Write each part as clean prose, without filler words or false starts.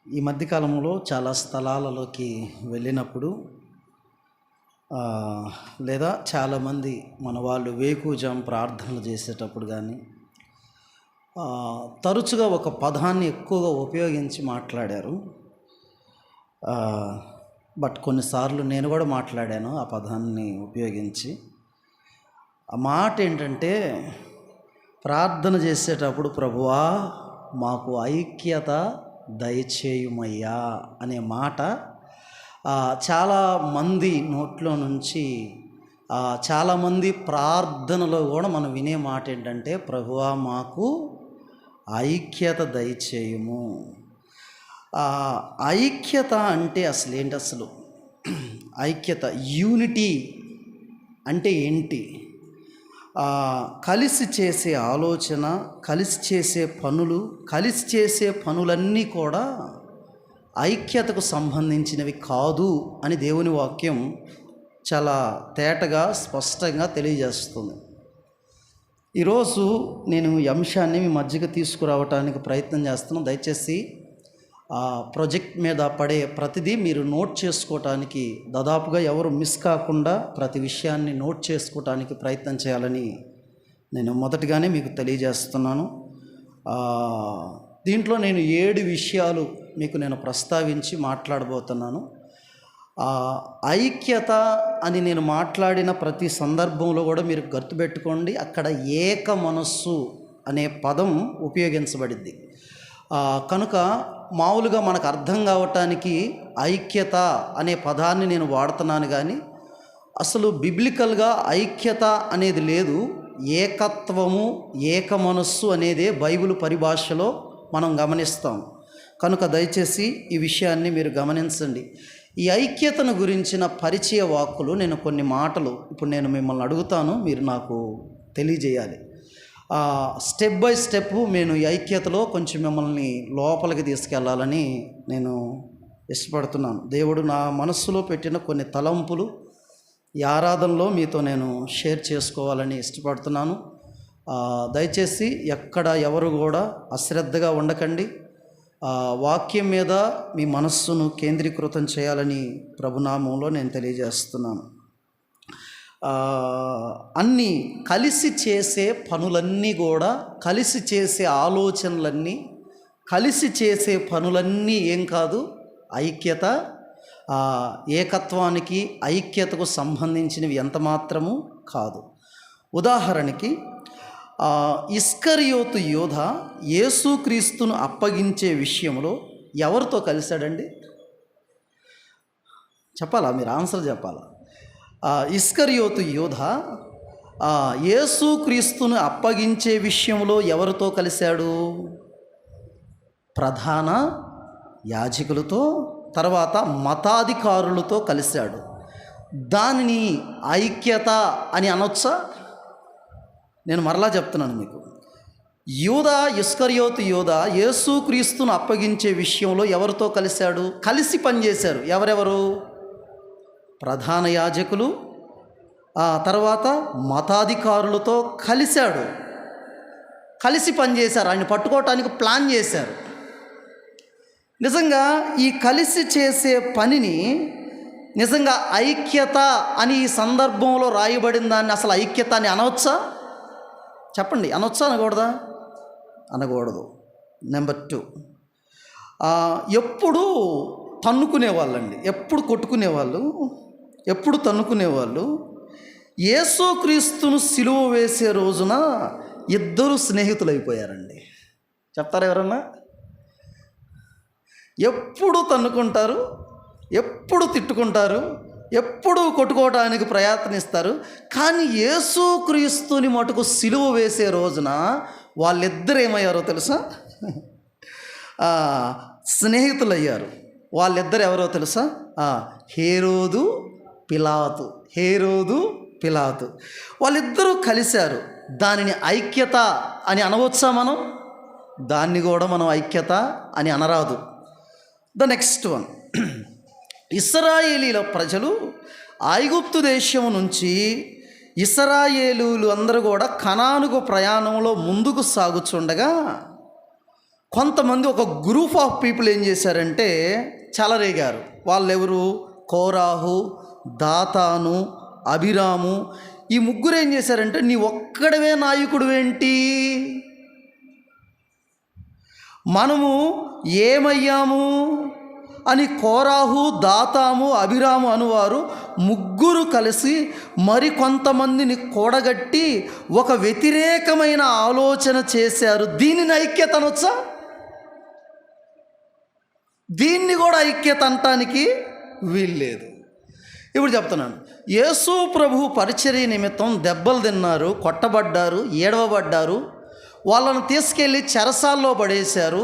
ఈ మధ్యకాలంలో చాలా స్థలాలలోకి వెళ్ళినప్పుడు లేదా చాలామంది మన వాళ్ళు వేకువజాము ప్రార్థనలు చేసేటప్పుడు కానీ తరచుగా ఒక పదాన్ని ఎక్కువగా ఉపయోగించి మాట్లాడారు. బట్ కొన్నిసార్లు నేను కూడా మాట్లాడాను ఆ పదాన్ని ఉపయోగించి. ఆ మాట ఏంటంటే, ప్రార్థన చేసేటప్పుడు ప్రభువా మాకు ఐక్యత దయచేయుమయ్యా అనే మాట చాలామంది నోట్లో నుంచి చాలామంది ప్రార్థనలో కూడా మనం వినే మాట ఏంటంటే, ప్రభువా మాకు ఐక్యత దయచేయుము. ఐక్యత అంటే అసలు ఏంటి? అసలు ఐక్యత, యూనిటీ అంటే ఏంటి? కలిసి చేసే ఆలోచన, కలిసి చేసే పనులు, కలిసి చేసే పనులన్నీ కూడా ఐక్యతకు సంబంధించినవి కాదు అని దేవుని వాక్యం చాలా తేటగా స్పష్టంగా తెలియజేస్తుంది. ఈరోజు నేను ఈ అంశాన్ని మీ మధ్యకి తీసుకురావడానికి ప్రయత్నం చేస్తున్నాను. దయచేసి ప్రాజెక్ట్ మీద పడే ప్రతిదీ మీరు నోట్ చేసుకోవటానికి, దాదాపుగా ఎవరు మిస్ కాకుండా ప్రతి విషయాన్ని నోట్ చేసుకోవటానికి ప్రయత్నం చేయాలని నేను మొదటిగానే మీకు తెలియజేస్తున్నాను. దీంట్లో నేను 7 విషయాలు మీకు నేను ప్రస్తావించి మాట్లాడబోతున్నాను. ఐక్యత అని నేను మాట్లాడిన ప్రతి సందర్భంలో కూడా మీరు గుర్తుపెట్టుకోండి, అక్కడ ఏక మనస్సు అనే పదం ఉపయోగించబడింది. కనుక మామూలుగా మనకు అర్థం కావటానికి ఐక్యత అనే పదాన్ని నేను వాడుతున్నాను, కానీ అసలు బిబ్లికల్గా ఐక్యత అనేది లేదు. ఏకత్వము, ఏక మనస్సు అనేదే బైబిల్ పరిభాషలో మనం గమనిస్తాం. కనుక దయచేసి ఈ విషయాన్ని మీరు గమనించండి. ఈ ఐక్యతను గురించిన పరిచయ వాక్కులు నేను కొన్ని మాటలు ఇప్పుడు నేను మిమ్మల్ని అడుగుతాను, మీరు నాకు తెలియజేయాలి. స్టెప్ బై స్టెప్ నేను ఈ ఐక్యతలో కొంచెం మిమ్మల్ని లోపలికి తీసుకెళ్లాలని నేను ఇష్టపడుతున్నాను. దేవుడు నా మనస్సులో పెట్టిన కొన్ని తలంపులు ఈ ఆరాధనలో మీతో నేను షేర్ చేసుకోవాలని ఇష్టపడుతున్నాను. దయచేసి ఎక్కడ ఎవరు కూడా అశ్రద్ధగా ఉండకండి. వాక్యం మీద మీ మనస్సును కేంద్రీకృతం చేయాలని ప్రభునామంలో నేను తెలియజేస్తున్నాను. అన్నీ కలిసి చేసే పనులన్నీ కూడా, కలిసి చేసే ఆలోచనలన్నీ, కలిసి చేసే పనులన్నీ ఏం కాదు, ఐక్యత, ఏకత్వానికి, ఐక్యతకు సంబంధించినవి ఎంత మాత్రము కాదు. ఉదాహరణకి ఇస్కరియోతు యోధ యేసుక్రీస్తును అప్పగించే విషయంలో ఎవరితో కలిశాడండి? చెప్పాలా? మీరు ఆన్సర్ చెప్పాలా? ఇస్కరియోతు యోధ యేసుక్రీస్తును అప్పగించే విషయంలో ఎవరితో కలిశాడు? ప్రధాన యాజకులతో, తర్వాత మతాధికారులతో కలిశాడు. దానిని ఐక్యత అని అనొచ్చా? నేను మరలా చెప్తున్నాను మీకు. ఇస్కరియోతు యోధ యేసుక్రీస్తును అప్పగించే విషయంలో ఎవరితో కలిశాడు? కలిసి పనిచేశారు. ఎవరెవరు? ప్రధాన యాజకులు, తర్వాత మతాధికారులతో కలిశాడు. కలిసి పనిచేశారు, ఆయన పట్టుకోవటానికి ప్లాన్ చేశారు. నిజంగా ఈ కలిసి చేసే పనిని నిజంగా ఐక్యత అని ఈ సందర్భంలో రాయబడిన దాన్ని అసలు ఐక్యత అని అనవచ్చా? చెప్పండి, అనొచ్చా అనకూడదా? అనకూడదు. నెంబర్ 2, ఎప్పుడు తన్నుకునేవాళ్ళండి, ఎప్పుడు కొట్టుకునేవాళ్ళు, ఎప్పుడు తన్నుకునేవాళ్ళు. యేసుక్రీస్తును సిలువ వేసే రోజున ఇద్దరు స్నేహితులు అయిపోయారండి. చెప్తారా ఎవరన్నా? ఎప్పుడు తన్నుకుంటారు, ఎప్పుడు తిట్టుకుంటారు, ఎప్పుడు కొట్టుకోవడానికి ప్రయత్నిస్తారు. కానీ యేసుక్రీస్తుని మటుకు సిలువ వేసే రోజున వాళ్ళిద్దరు ఏమయ్యారో తెలుసా? స్నేహితులయ్యారు. వాళ్ళిద్దరు ఎవరో తెలుసా? హేరోదు పిలాతు. వాళ్ళిద్దరూ కలిశారు. దానిని ఐక్యత అని అనవచ్చా మనం? దాన్ని కూడా మనం ఐక్యత అని అనరాదు. ద నెక్స్ట్ వన్, ఇశ్రాయేలీల ప్రజలు ఐగుప్తు దేశం నుంచి ఇశ్రాయేలీలు అందరూ కూడా కనానుకు ప్రయాణంలో ముందుకు సాగుచుండగా కొంతమంది ఒక గ్రూప్ ఆఫ్ పీపుల్ ఏం చేశారంటే చెలరేగారు. వాళ్ళెవరు? కోరాహు, దాతాను, అబిరాము. ఈ ముగ్గురు ఏం చేశారంటే, నీ ఒక్కడవే నాయకుడు ఏంటి, మనము ఏమయ్యాము అని కోరాహు, దాతాము, అబిరాము అనువారు ముగ్గురు కలిసి మరికొంతమందిని కూడగట్టి ఒక వ్యతిరేకమైన ఆలోచన చేశారు. దీనిని ఐక్యత అనొచ్చా? దీన్ని కూడా ఐక్యత అనటానికి వీల్లేదు. ఇప్పుడు చెప్తున్నాను, యేసు ప్రభు పరిచర్య నిమిత్తం దెబ్బలు తిన్నారు, కొట్టబడ్డారు, ఏడవబడ్డారు. వాళ్ళను తీసుకెళ్ళి చెరసాల్లో పడేశారు.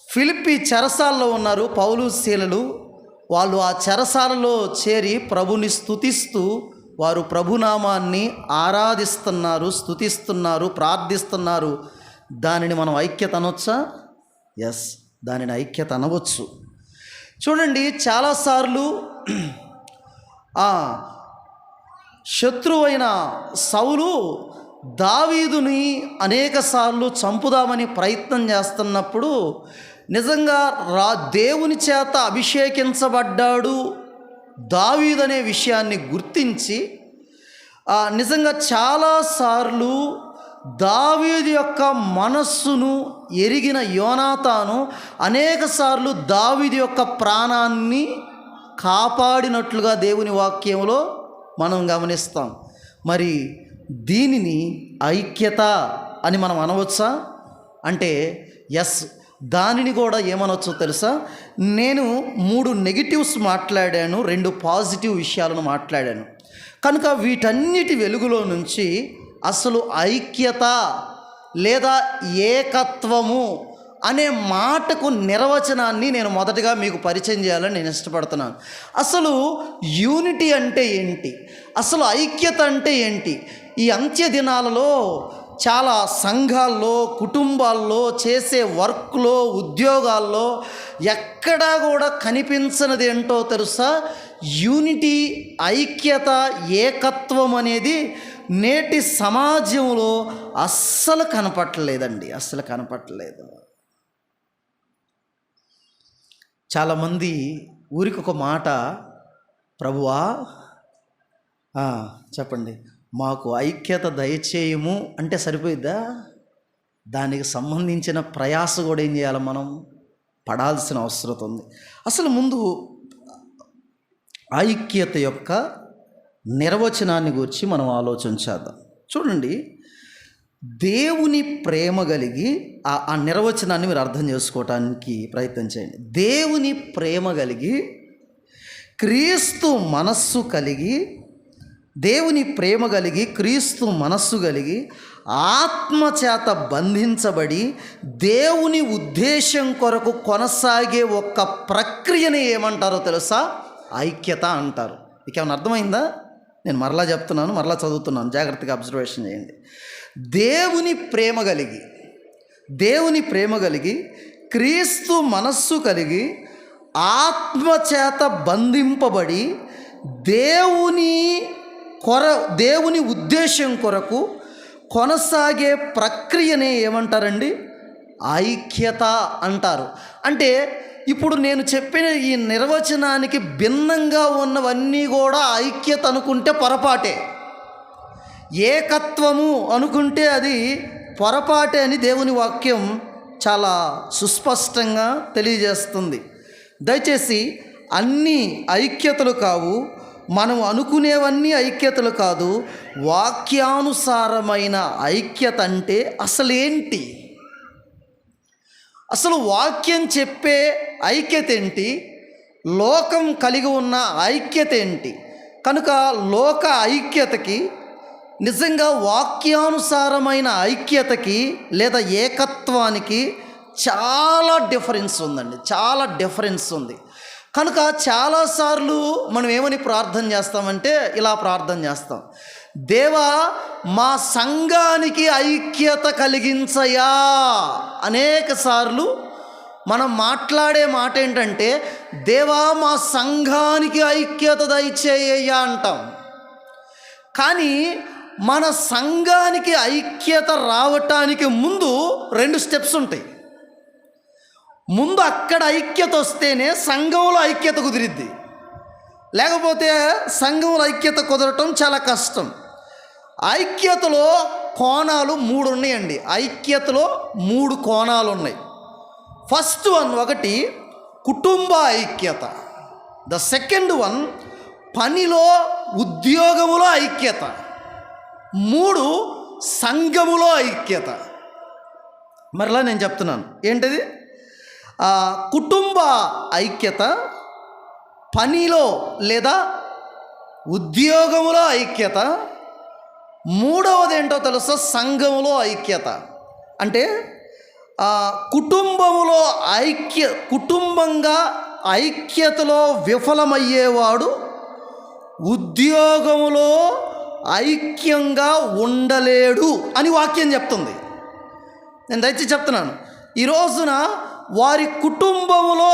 ఫిలిప్పి చెరసాల్లో ఉన్నారు పౌలు శీలలు. వాళ్ళు ఆ చెరసాలలో చేరి ప్రభుని స్తుతిస్తూ వారు ప్రభునామాన్ని ఆరాధిస్తున్నారు, స్తుతిస్తున్నారు, ప్రార్థిస్తున్నారు. దానిని మనం ఐక్యత అనొచ్చా? ఎస్, దానిని ఐక్యత అనవచ్చు. చూడండి, చాలాసార్లు శత్రువైన సౌలు దావీదుని అనేకసార్లు చంపుదామని ప్రయత్నం చేస్తున్నప్పుడు నిజంగా దేవుని చేత అభిషేకించబడ్డాడు దావీదు అనే విషయాన్ని గుర్తించి నిజంగా చాలాసార్లు దావీదు యొక్క మనస్సును ఎరిగిన యోనాతాను అనేకసార్లు దావీదు యొక్క ప్రాణాన్ని కాపాడినట్లుగా దేవుని వాక్యంలో మనం గమనిస్తాం. మరి దీనిని ఐక్యత అని మనం అనవచ్చా అంటే ఎస్, దానిని కూడా ఏమనొచ్చో తెలుసా? నేను 3 నెగిటివ్స్ మాట్లాడాను, 2 పాజిటివ్ విషయాలను మాట్లాడాను. కనుక వీటన్నిటి వెలుగులో నుంచి అసలు ఐక్యత లేదా ఏకత్వము అనే మాటకు నిర్వచనాన్ని నేను మొదటగా మీకు పరిచయం చేయాలని నేను ఇష్టపడుతున్నాను. అసలు యూనిటీ అంటే ఏంటి, అసలు ఐక్యత అంటే ఏంటి? ఈ అంత్య దినాలలో చాలా సంఘాల్లో, కుటుంబాల్లో, చేసే వర్క్లో, ఉద్యోగాల్లో ఎక్కడా కూడా కనిపించనిది ఏంటో తెలుసా? యూనిటీ, ఐక్యత, ఏకత్వం అనేది నేటి సమాజంలో అస్సలు కనపట్టలేదండి, అస్సలు కనపట్టలేదు. చాలామంది ఊరికి ఒక మాట, ప్రభువా చెప్పండి మాకు ఐక్యత దయచేయము అంటే సరిపోయిద్దా? దానికి సంబంధించిన ప్రయాస కూడా ఏం చేయాలి, మనం పడాల్సిన అవసరం ఉంది. అసలు ముందు ఐక్యత యొక్క నిర్వచనాన్ని గురించి మనం ఆలోచించేద్దాం. చూడండి, దేవుని ప్రేమ కలిగి ఆ నిర్వచనాన్ని మీరు అర్థం చేసుకోవటానికి ప్రయత్నం చేయండి. దేవుని ప్రేమ కలిగి, క్రీస్తు మనస్సు కలిగి, దేవుని ప్రేమ కలిగి, క్రీస్తు మనస్సు కలిగి, ఆత్మచేత బంధించబడి దేవుని ఉద్దేశం కొరకు కొనసాగే ఒక ప్రక్రియని ఏమంటారో తెలుసా? ఐక్యత అంటారు. మీకేమైనా అర్థమైందా? నేను మరలా చెప్తున్నాను, మరలా చదువుతున్నాను, జాగ్రత్తగా అబ్జర్వేషన్ చేయండి. దేవుని ప్రేమ కలిగి, క్రీస్తు మనస్సు కలిగి, ఆత్మచేత బంధింపబడి దేవుని ఉద్దేశం కొరకు కొనసాగే ప్రక్రియనే ఏమంటారండి? ఐక్యత అంటారు. అంటే ఇప్పుడు నేను చెప్పిన ఈ నిర్వచనానికి భిన్నంగా ఉన్నవన్నీ కూడా ఐక్యత అనుకుంటే పొరపాటే, ఏకత్వము అనుకుంటే అది పొరపాటే అని దేవుని వాక్యం చాలా సుస్పష్టంగా తెలియజేస్తుంది. దయచేసి అన్నీ ఐక్యతలు కావు, మనం అనుకునేవన్నీ ఐక్యతలు కాదు. వాక్యానుసారమైన ఐక్యత అంటే అసలేంటి? అసలు వాక్యం చెప్పే ఐక్యత ఏంటి? లోకం కలిగి ఉన్న ఐక్యత ఏంటి? కనుక లోక ఐక్యతకి, నిజంగా వాక్యానుసారమైన ఐక్యతకి లేదా ఏకత్వానికి చాలా డిఫరెన్స్ ఉందండి, చాలా డిఫరెన్స్ ఉంది. కనుక చాలాసార్లు మనం ఏమని ప్రార్థన చేస్తామంటే ఇలా ప్రార్థన చేస్తాం, దేవా మా సంఘానికి ఐక్యత కలిగించయా. అనేక సార్లు మనం మాట్లాడే మాట ఏంటంటే, దేవా మా సంఘానికి ఐక్యత దయచేయ్యా అంటాం. కానీ మన సంఘానికి ఐక్యత రావటానికి ముందు 2 స్టెప్స్ ఉంటాయి. ముందు అక్కడ ఐక్యత వస్తేనే సంఘంలో ఐక్యత కుదిరిద్ది. లేకపోతే సంఘంలో ఐక్యత కుదరటం చాలా కష్టం. ఐక్యతలో కోణాలు 3 ఉన్నాయండి. ఐక్యతలో 3 కోణాలు ఉన్నాయి. ఫస్ట్ వన్ ఒకటి కుటుంబ ఐక్యత. ద సెకండ్ వన్ పనిలో ఉద్యోగములో ఐక్యత. 3 సంఘములో ఐక్యత. మరలా నేను చెప్తున్నాను ఏంటిది? కుటుంబ ఐక్యత, పనిలో లేదా ఉద్యోగములో ఐక్యత, 3వది ఏంటో తెలుసా? సంఘములో ఐక్యత. అంటే కుటుంబంగా ఐక్యతలో విఫలమయ్యేవాడు ఉద్యోగములో ఐక్యంగా ఉండలేడు అని వాక్యం చెప్తుంది. నేను దయచేసి చెప్తున్నాను, ఈ రోజున వారి కుటుంబంలో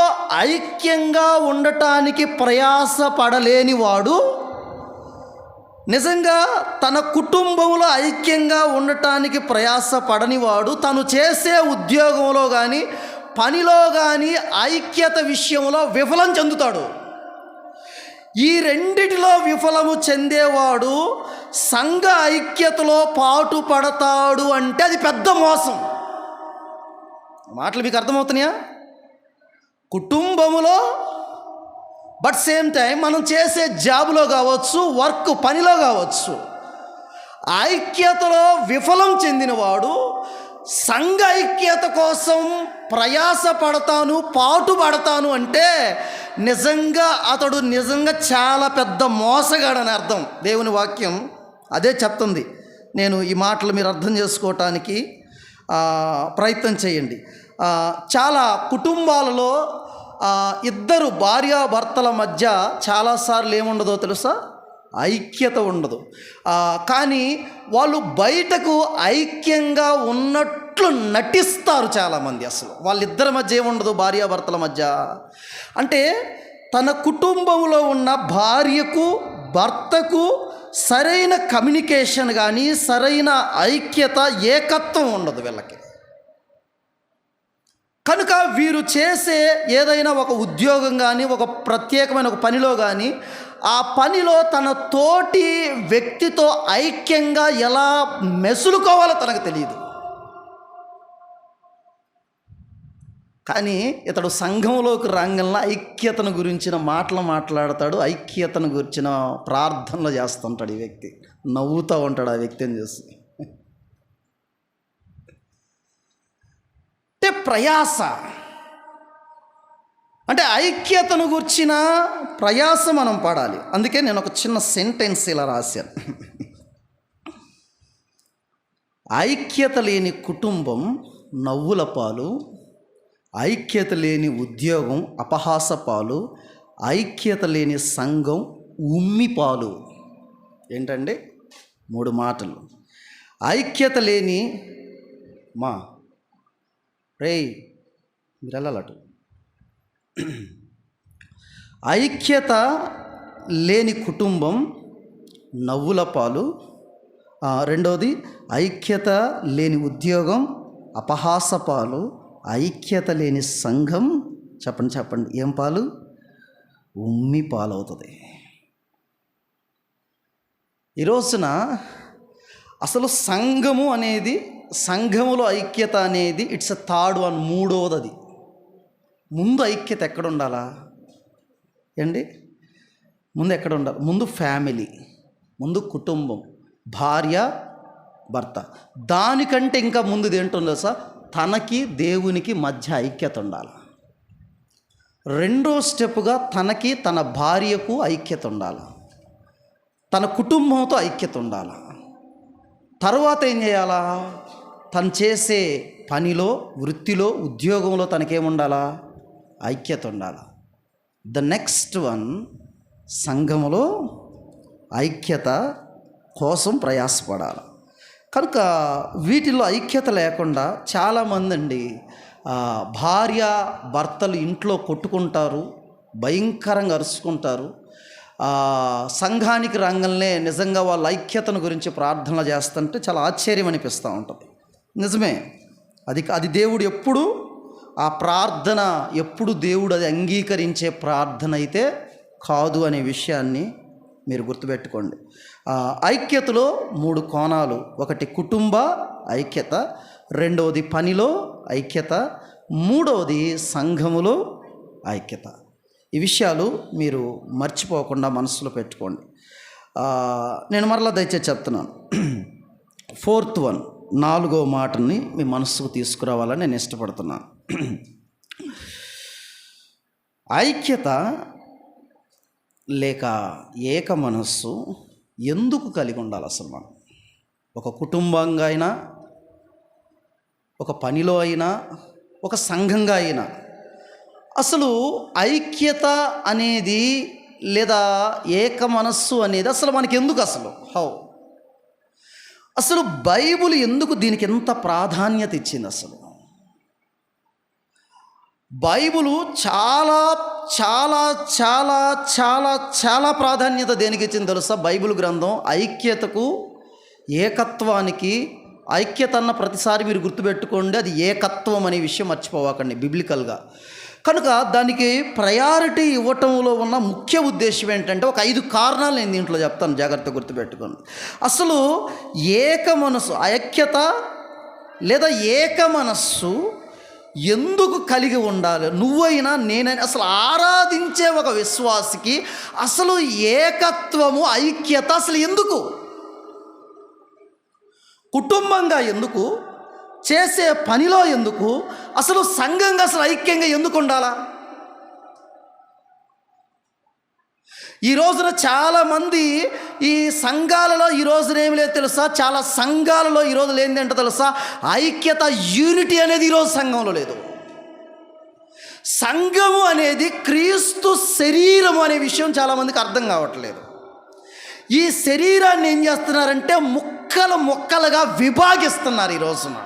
ఐక్యంగా ఉండటానికి ప్రయాసపడలేని వాడు నిజంగా తన కుటుంబంలో ఐక్యంగా ఉండటానికి ప్రయాసపడని వాడు తను చేసే ఉద్యోగంలో కానీ పనిలో కానీ ఐక్యత విషయంలో విఫలం చెందుతాడు. ఈ రెండిటిలో విఫలము చెందేవాడు సంఘ ఐక్యతలో పాటు పడతాడు అంటే అది పెద్ద మోసం. మాటలు మీకు అర్థమవుతున్నాయా? కుటుంబములో బట్ సేమ్ టైం మనం చేసే జాబులో కావచ్చు, వర్క్ పనిలో కావచ్చు, ఐక్యతలో విఫలం చెందినవాడు సంఘ ఐక్యత కోసం ప్రయాసపడతాను, పాటుపడతాను అంటే అతడు నిజంగా చాలా పెద్ద మోసగాడని అర్థం. దేవుని వాక్యం అదే చెప్తుంది. నేను ఈ మాటలు మీరు అర్థం చేసుకోవటానికి ప్రయత్నం చేయండి. చాలా కుటుంబాలలో ఇద్దరు భార్యాభర్తల మధ్య చాలాసార్లు ఏముండదో తెలుసా? ఐక్యత ఉండదు. కానీ వాళ్ళు బయటకు ఐక్యంగా ఉన్నట్లు నటిస్తారు చాలామంది. అసలు వాళ్ళిద్దరి మధ్య ఏముండదు, భార్యాభర్తల మధ్య. అంటే తన కుటుంబంలో ఉన్న భార్యకు భర్తకు సరైన కమ్యూనికేషన్ కానీ సరైన ఐక్యత, ఏకత్వం ఉండదు వీళ్ళకి. కనుక వీరు చేసే ఏదైనా ఒక ఉద్యోగం కానీ ఒక ప్రత్యేకమైన ఒక పనిలో కానీ ఆ పనిలో తన తోటి వ్యక్తితో ఐక్యంగా ఎలా మెసులుకోవాలో తనకు తెలియదు. కానీ ఇతడు సంఘంలోకి రంగంలో ఐక్యతను గురించిన మాటలు మాట్లాడతాడు, ఐక్యతను గురించిన ప్రార్థనలు చేస్తుంటాడు. ఈ వ్యక్తి నవ్వుతూ ఉంటాడు ఆ వ్యక్తిని చూసి. అంటే ప్రయాస, అంటే ఐక్యతను గుర్చిన ప్రయాస మనం పడాలి. అందుకే నేను ఒక చిన్న సెంటెన్స్ ఇలా రాశాను. ఐక్యత లేని కుటుంబం నవ్వుల పాలు, ఐక్యత లేని ఉద్యోగం అపహాస పాలు, ఐక్యత లేని సంఘం ఉమ్మి పాలు. ఏంటండి 3 మాటలు. ఐక్యత లేని మీరు వెళ్ళాలటు. ఐక్యత లేని కుటుంబం నవ్వుల పాలు. రెండవది ఐక్యత లేని ఉద్యోగం అపహాస పాలు, ఐక్యత లేని సంఘం చెప్పండి ఏం పాలు? ఉమ్మి పాలు అవుతుంది. ఈ రోజున అసలు సంఘములో ఐక్యత అనేది ఇట్స్ ఎ థర్డ్ వన్, 3వది. ముందు ఐక్యత ఎక్కడ ఉండాలా అండి? ముందు ఎక్కడ ఉండాలి? ముందు ఫ్యామిలీ, ముందు కుటుంబం, భార్య భర్త. దానికంటే ఇంకా ముందుది ఏంటుందో సార్, తనకి దేవునికి మధ్య ఐక్యత ఉండాలి. రెండో స్టెప్గా తనకి తన భార్యకు ఐక్యత ఉండాలి, తన కుటుంబంతో ఐక్యత ఉండాలి. తర్వాత ఏం చేయాలా? తను చేసే పనిలో, వృత్తిలో, ఉద్యోగంలో తనకేముండాలా? ఐక్యత ఉండాలి. ద నెక్స్ట్ వన్ సంఘములో ఐక్యత కోసం ప్రయాసపడాలి. కనుక వీటిలో ఐక్యత లేకుండా చాలామంది అండి భార్య భర్తలు ఇంట్లో కొట్టుకుంటారు, భయంకరంగా అరుచుకుంటారు. సంఘానికి రంగంలో నిజంగా వాళ్ళ ఐక్యతను గురించి ప్రార్థనలు చేస్తుంటే చాలా ఆశ్చర్యం అనిపిస్తూ ఉంటుంది. నిజమే, అది దేవుడు ఎప్పుడూ ఆ ప్రార్థన ఎప్పుడు దేవుడు అది అంగీకరించే ప్రార్థన అయితే కాదు అనే విషయాన్ని మీరు గుర్తుపెట్టుకోండి. ఐక్యతలో 3 కోణాలు: ఒకటి కుటుంబ ఐక్యత, రెండవది పనిలో ఐక్యత, మూడవది సంఘములో ఐక్యత. ఈ విషయాలు మీరు మర్చిపోకుండా మనసులో పెట్టుకోండి. నేను మరలా దయచేసి చెప్తున్నాను. 4th వన్, 4వ మాటని మీ మనస్సుకు తీసుకురావాలని నేను ఇష్టపడుతున్నాను. ఐక్యత లేక ఏక మనస్సు ఎందుకు కలిగి ఉండాలి? అసలు మనం ఒక కుటుంబంగా అయినా, ఒక పనిలో అయినా, ఒక సంఘంగా అయినా అసలు ఐక్యత అనేది లేదా ఏక మనస్సు అనేది అసలు మనకి ఎందుకు? అసలు బైబిల్ ఎందుకు దీనికి ఎంత ప్రాధాన్యత ఇచ్చింది? అసలు బైబిలు చాలా చాలా చాలా చాలా చాలా ప్రాధాన్యత దేనికి ఇచ్చింది తెలుసా? బైబిల్ గ్రంథం ఐక్యతకు, ఏకత్వానికి. ఐక్యత అన్న ప్రతిసారి మీరు గుర్తుపెట్టుకోండి, అది ఏకత్వం అనే విషయం మర్చిపోవాకండి బిబ్లికల్గా. కనుక దానికి ప్రయారిటీ ఇవ్వటంలో ఉన్న ముఖ్య ఉద్దేశం ఏంటంటే, ఒక 5 కారణాలు నేను దీంట్లో చెప్తాను, జాగ్రత్త గుర్తుపెట్టుకోండి. అసలు ఏక మనస్సు, ఐక్యత లేదా ఏక మనస్సు ఎందుకు కలిగి ఉండాలి? నువ్వైనా నేనైనా అసలు ఆరాధించే ఒక విశ్వాసికి అసలు ఏకత్వము, ఐక్యత అసలు ఎందుకు? కుటుంబంగా ఎందుకు? చేసే పనిలో ఎందుకు? అసలు సంఘంగా అసలు ఐక్యంగా ఎందుకు ఉండాలా? ఈ రోజున చాలామంది ఈ సంఘాలలో ఈ రోజున ఏమి లేదు తెలుసా? చాలా సంఘాలలో ఈ రోజు లేనిదేంటో తెలుసా? ఐక్యత, యూనిటీ అనేది ఈరోజు సంఘంలో లేదు. సంఘము అనేది క్రీస్తు శరీరము అనే విషయం చాలామందికి అర్థం కావట్లేదు. ఈ శరీరాన్ని ఏం చేస్తున్నారంటే ముక్కలు ముక్కలుగా విభాగిస్తున్నారు ఈ రోజున.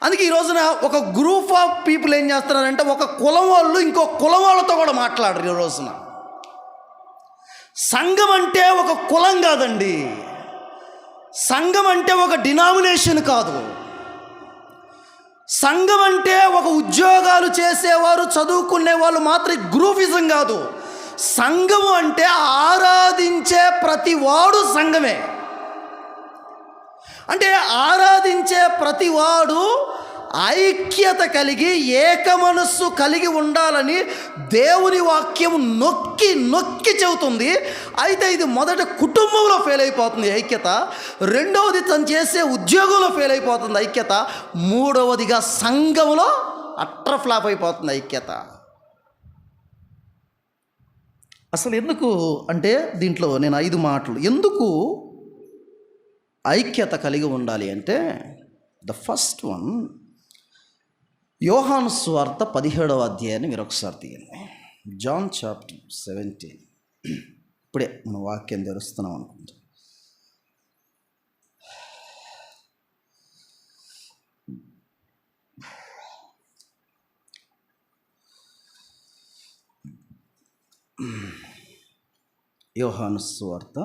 అందుకే ఈ రోజున ఒక గ్రూప్ ఆఫ్ పీపుల్ ఏం చేస్తున్నారంటే ఒక కులం వాళ్ళు ఇంకో కులం వాళ్ళతో కూడా మాట్లాడరు. ఈ రోజున సంఘం అంటే ఒక కులం కాదండి, సంఘం అంటే ఒక డినామినేషన్ కాదు, సంఘం అంటే ఒక ఉద్యోగాలు చేసేవారు, చదువుకునే వాళ్ళు మాత్రం గ్రూపిజం కాదు. సంఘము అంటే ఆరాధించే ప్రతి వాడు సంఘమే. అంటే ఆరాధించే ప్రతివాడు ఐక్యత కలిగి ఏక మనస్సు కలిగి ఉండాలని దేవుని వాక్యం నొక్కి నొక్కి చెబుతుంది. అయితే ఇది మొదట కుటుంబంలో ఫెయిల్ అయిపోతుంది ఐక్యత, రెండవది తను చేసే ఉద్యోగంలో ఫెయిల్ అయిపోతుంది ఐక్యత, మూడవదిగా సంఘంలో అట్టర్ ఫ్లాప్ అయిపోతుంది ఐక్యత. అసలు ఎందుకు అంటే దీంట్లో నేను 5 మాటలు ఎందుకు ఐక్యత కలిగి ఉండాలి అంటే, ద ఫస్ట్ వన్, యోహాను సువార్త 17వ అధ్యాయాన్ని మీరు ఒకసారి తీయండి. John chapter 17. ఇప్పుడే మన వాక్యం తెరుస్తున్నాం అనుకుంటా. యోహాను సువార్త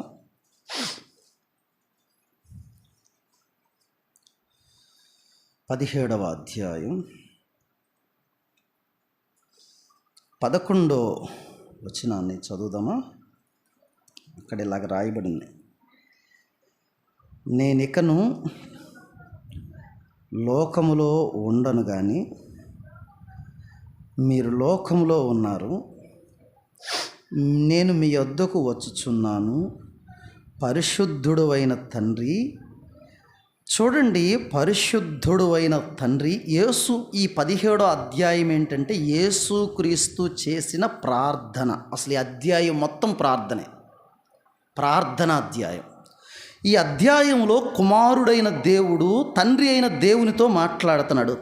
17వ అధ్యాయం 11వ వచనాన్ని చదువుదామా? అక్కడ ఇలాగ రాయబడింది: నేనికను లోకములో ఉండను కానీ మీరు లోకములో ఉన్నారు, నేను మీ యొద్దకు వచ్చుచున్నాను. పరిశుద్ధుడు అయిన తండ్రి, చూడండి, పరిశుద్ధుడు అయిన తండ్రి యేసు. ఈ 17వ అధ్యాయం ఏంటంటే యేసు క్రీస్తు చేసిన ప్రార్థన. అసలు ఈ అధ్యాయం మొత్తం ప్రార్థనే, ప్రార్థన అధ్యాయం. ఈ అధ్యాయంలో కుమారుడైన దేవుడు తండ్రి అయిన దేవునితో మాట్లాడుతున్నాడు.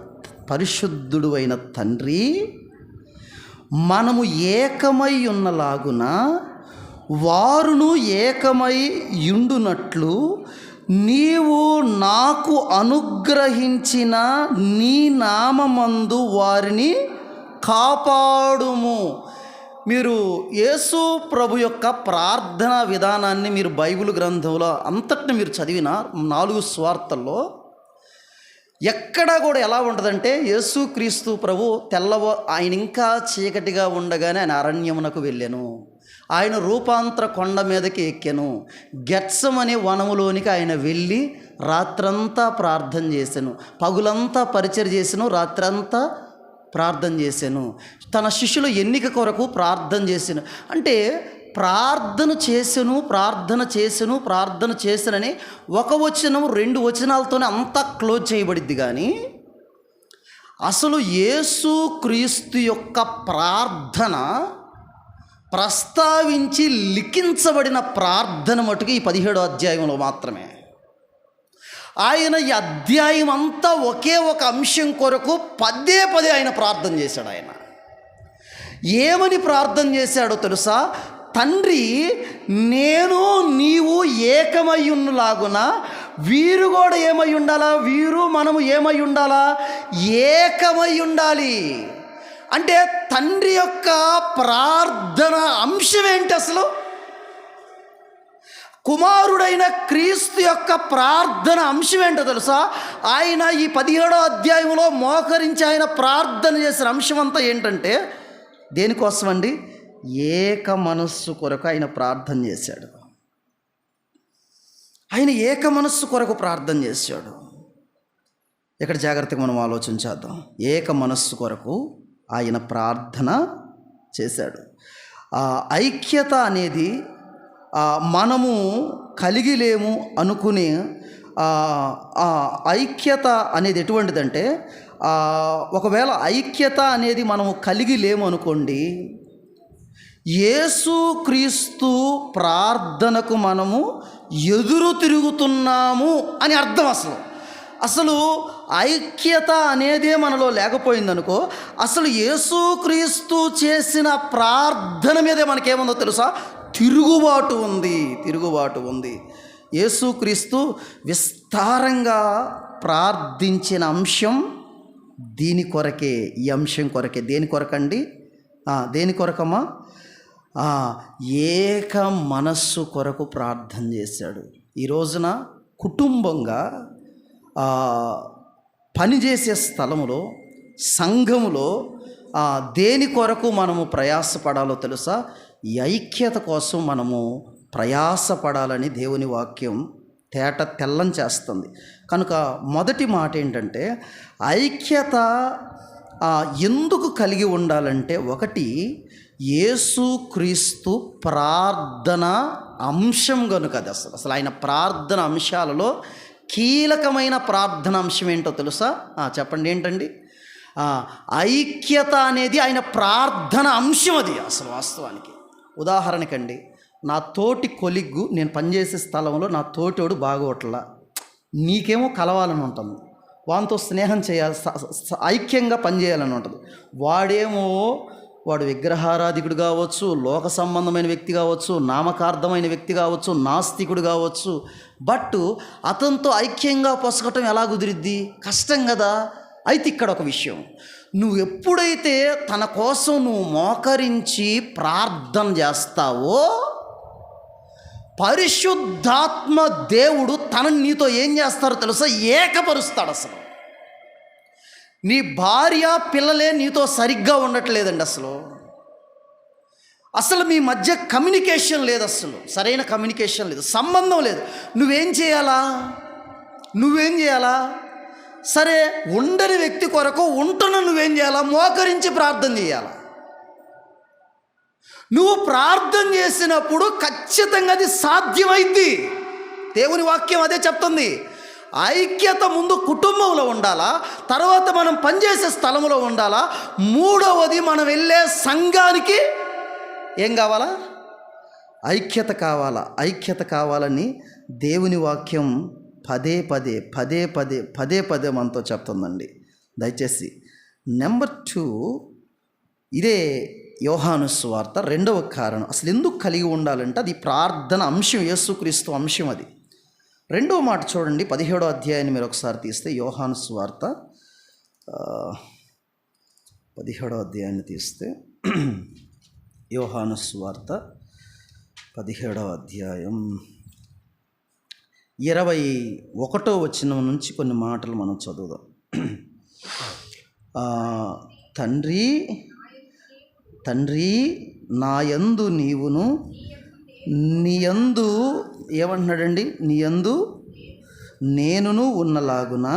పరిశుద్ధుడు అయిన తండ్రి, మనము ఏకమై ఉన్నలాగున వారును ఏకమై యుండునట్లు నీవు నాకు అనుగ్రహించిన నీ నామమందు వారిని కాపాడుము. మీరు యేసు ప్రభు యొక్క ప్రార్థనా విధానాన్ని మీరు బైబిల్ గ్రంథంలో అంతటిని మీరు చదివిన 4 సువార్తల్లో ఎక్కడా కూడా ఎలా ఉంటుందంటే యేసుక్రీస్తు ప్రభు ఆయన ఇంకా చీకటిగా ఉండగానే ఆయన అరణ్యమునకు వెళ్ళాను, ఆయన రూపాంతర కొండ మీదకి ఎక్కాను, గెత్సెమనే వనములోనికి ఆయన వెళ్ళి రాత్రంతా ప్రార్థన చేశాను, పగులంతా పరిచర్య చేశాను, రాత్రంతా ప్రార్థన చేశాను, తన శిష్యుల ఎన్నిక కొరకు ప్రార్థన చేశాను. అంటే ప్రార్థన చేశానని ఒక వచనం 2 వచనాలతోనే అంతా క్లోజ్ చేయబడిద్ది. కానీ అసలు యేసుక్రీస్తు యొక్క ప్రార్థన ప్రస్తావించి లిఖించబడిన ప్రార్థన మటుకు ఈ 17వ అధ్యాయంలో మాత్రమే. ఆయన ఈ అధ్యాయం అంతా ఒకే ఒక అంశం కొరకు పదే ఆయన ప్రార్థన చేశాడు. ఆయన ఏమని ప్రార్థన చేశాడో తెలుసా? తండ్రి, నేను నీవు ఏకమై ఉన్నలాగున వీరు కూడా ఏమై ఉండాలా, మనము ఏమై ఉండాలా, ఏకమై ఉండాలి. అంటే తండ్రి యొక్క ప్రార్థన అంశం ఏంటి అసలు? కుమారుడైన క్రీస్తు యొక్క ప్రార్థన అంశం ఏంటో తెలుసా? ఆయన ఈ 17వ అధ్యాయంలో మోకరించి ఆయన ప్రార్థన చేసిన అంశం అంతా ఏంటంటే దేనికోసం అండి? ఏక మనస్సు కొరకు ఆయన ప్రార్థన చేశాడు. ఆయన ఏక మనస్సు కొరకు ప్రార్థన చేశాడు. ఇక్కడ జాగ్రత్తగా మనం ఆలోచించేద్దాం. ఏక మనస్సు కొరకు ఆయన ప్రార్థన చేశాడు. ఐక్యత అనేది మనము కలిగి లేము అనుకునే ఐక్యత అనేది ఎటువంటిదంటే, ఒకవేళ ఐక్యత అనేది మనము కలిగి లేము అనుకోండి, యేసుక్రీస్తు ప్రార్థనకు మనము ఎదురు తిరుగుతున్నాము అని అర్థం. అసలు ఐక్యత అనేదే మనలో లేకపోయిందనుకో, అసలు యేసుక్రీస్తు చేసిన ప్రార్థన మీదే మనకేముందో తెలుసా? తిరుగుబాటు ఉంది. యేసుక్రీస్తు విస్తారంగా ప్రార్థించిన అంశం దీని కొరకే, ఈ అంశం కొరకే. దేని కొరకండి? దేని కొరకమ్మా? ఏక మనస్సు కొరకు ప్రార్థన చేశాడు. ఈ రోజున కుటుంబంగా పనిచేసే స్థలములో, సంఘములో దేని కొరకు మనము ప్రయాసపడాలో తెలుసా? ఈ ఐక్యత కోసం మనము ప్రయాసపడాలని దేవుని వాక్యం తెల్లం చేస్తుంది. కనుక మొదటి మాట ఏంటంటే, ఐక్యత ఎందుకు కలిగి ఉండాలంటే, ఒకటి యేసుక్రీస్తు ప్రార్థన అంశం కనుక. అది అసలు ఆయన ప్రార్థన అంశాలలో కీలకమైన ప్రార్థన అంశం ఏంటో తెలుసా? చెప్పండి, ఏంటండి? ఐక్యత అనేది ఆయన ప్రార్థన అంశం. అది అసలు వాస్తవానికి. ఉదాహరణకండి, నా తోటి కొలిగ్గు, నేను పనిచేసే స్థలంలో నా తోటోడు బాగోట్లా, నీకేమో కలవాలని ఉంటుంది, వానితో స్నేహం చేయాలి, ఐక్యంగా పనిచేయాలని ఉంటుంది. వాడు విగ్రహారాధికుడు కావచ్చు, లోక సంబంధమైన వ్యక్తి కావచ్చు, నామకార్థమైన వ్యక్తి కావచ్చు, నాస్తికుడు కావచ్చు. బట్ అతనితో ఐక్యంగా పొసగటం ఎలా కుదిరిద్ది? కష్టం కదా. అయితే ఇక్కడ ఒక విషయం, నువ్వు ఎప్పుడైతే తన కోసం నువ్వు మోకరించి ప్రార్థన చేస్తావో, పరిశుద్ధాత్మ దేవుడు తనని నీతో ఏం చేస్తారో తెలుసా? ఏకపరుస్తాడు. నీ భార్య పిల్లలే నీతో సరిగ్గా ఉండట్లేదండి. అసలు మీ మధ్య కమ్యూనికేషన్ లేదు, సరైన కమ్యూనికేషన్ లేదు, సంబంధం లేదు. నువ్వేం చేయాలా? సరే, ఉండని వ్యక్తి కొరకు ఉంటున్న నువ్వేం చేయాలా? మోకరించి ప్రార్థన చేయాలా? నువ్వు ప్రార్థన చేసినప్పుడు ఖచ్చితంగా అది సాధ్యమైంది. దేవుని వాక్యం అదే చెప్తుంది. ఐక్యత ముందు కుటుంబంలో ఉండాలా, తర్వాత మనం పనిచేసే స్థలంలో ఉండాలా, మూడవది మనం వెళ్ళే సంఘానికి ఏం కావాలా? ఐక్యత కావాలని దేవుని వాక్యం పదే పదే మనతో చెప్తుందండి. దయచేసి నెంబర్ 2, ఇదే యోహాను సువార్త 2వ కారణం. అసలు ఎందుకు కలిగి ఉండాలంటే అది ప్రార్థన అంశం, యేసుక్రీస్తు అంశం. అది 2వ మాట చూడండి, 17వ అధ్యాయాన్ని మీరు ఒకసారి తీస్తే, యోహాను సువార్త 17వ అధ్యాయాన్ని తీస్తే, యోహాను సువార్త 17వ అధ్యాయం 21వ వచనం నుంచి కొన్ని మాటలు మనం చదువుదాం. ఆ, తండ్రి తండ్రి నాయందు నీవును నీయందు ఏమంటున్నాడండి, నీయందు నేనును ఉన్నలాగున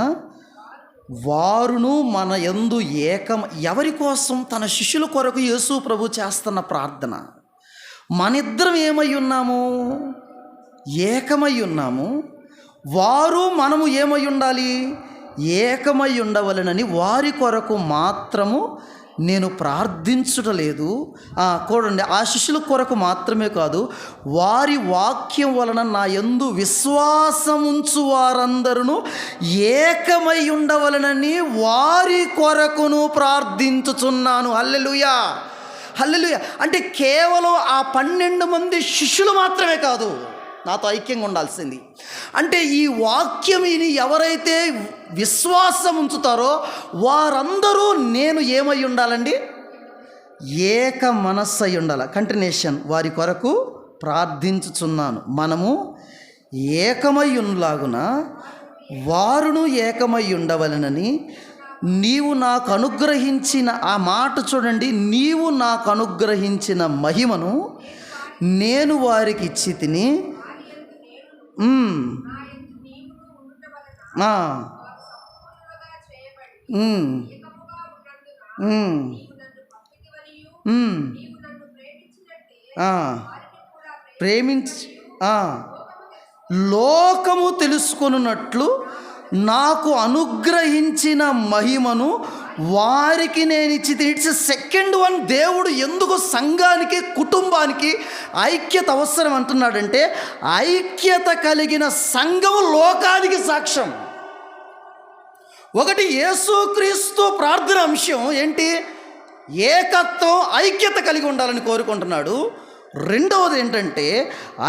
వారును మన యందు ఏకం. ఎవరి కోసం? తన శిష్యుల కొరకు యేసు ప్రభు చేస్తున్న ప్రార్థన. మనిద్దరం ఏమై ఉన్నాము? ఏకమై ఉన్నాము. వారు మనము ఏమై ఉండాలి? ఏకమై ఉండవలెనని వారి కొరకు మాత్రము నేను ప్రార్థించుటలేదు. చూడండి, ఆ శిష్యుల కొరకు మాత్రమే కాదు, వారి వాక్యం వలన నా యందు విశ్వాసముంచు వారందరూ ఏకమై ఉండవలనని వారి కొరకును ప్రార్థించుచున్నాను. హల్లెలూయా, హల్లెలూయా. అంటే కేవలం ఆ 12 మంది శిష్యులు మాత్రమే కాదు నాతో ఐక్యంగా ఉండాల్సింది. అంటే ఈ వాక్యం విని ఎవరైతే విశ్వాసం ఉంచుతారో వారందరూ నేను ఏమై ఉండాలండి? ఏక మనస్సై ఉండాలి. కంటిన్యూషన్, వారి కొరకు ప్రార్థించుచున్నాను. మనము ఏకమై ఉన్నలాగున వారును ఏకమై ఉండవలెనని నీవు నాకు అనుగ్రహించిన, ఆ మాట చూడండి, నీవు నాకు అనుగ్రహించిన మహిమను నేను వారికి ఇచ్చి తిని ప్రేమించి లోకము తెలుసుకొనున్నట్లు నాకు అనుగ్రహించిన మహిమను వారికి నేను ఇచ్చి. It's second one. దేవుడు ఎందుకు సంఘానికి, కుటుంబానికి ఐక్యత అవసరం అంటున్నాడంటే, ఐక్యత కలిగిన సంఘము లోకానికి సాక్ష్యం. ఒకటి, యేసుక్రీస్తు ప్రార్థన అంశం ఏంటి? ఏకత్వం, ఐక్యత కలిగి ఉండాలని కోరుకుంటున్నాడు. రెండవది ఏంటంటే,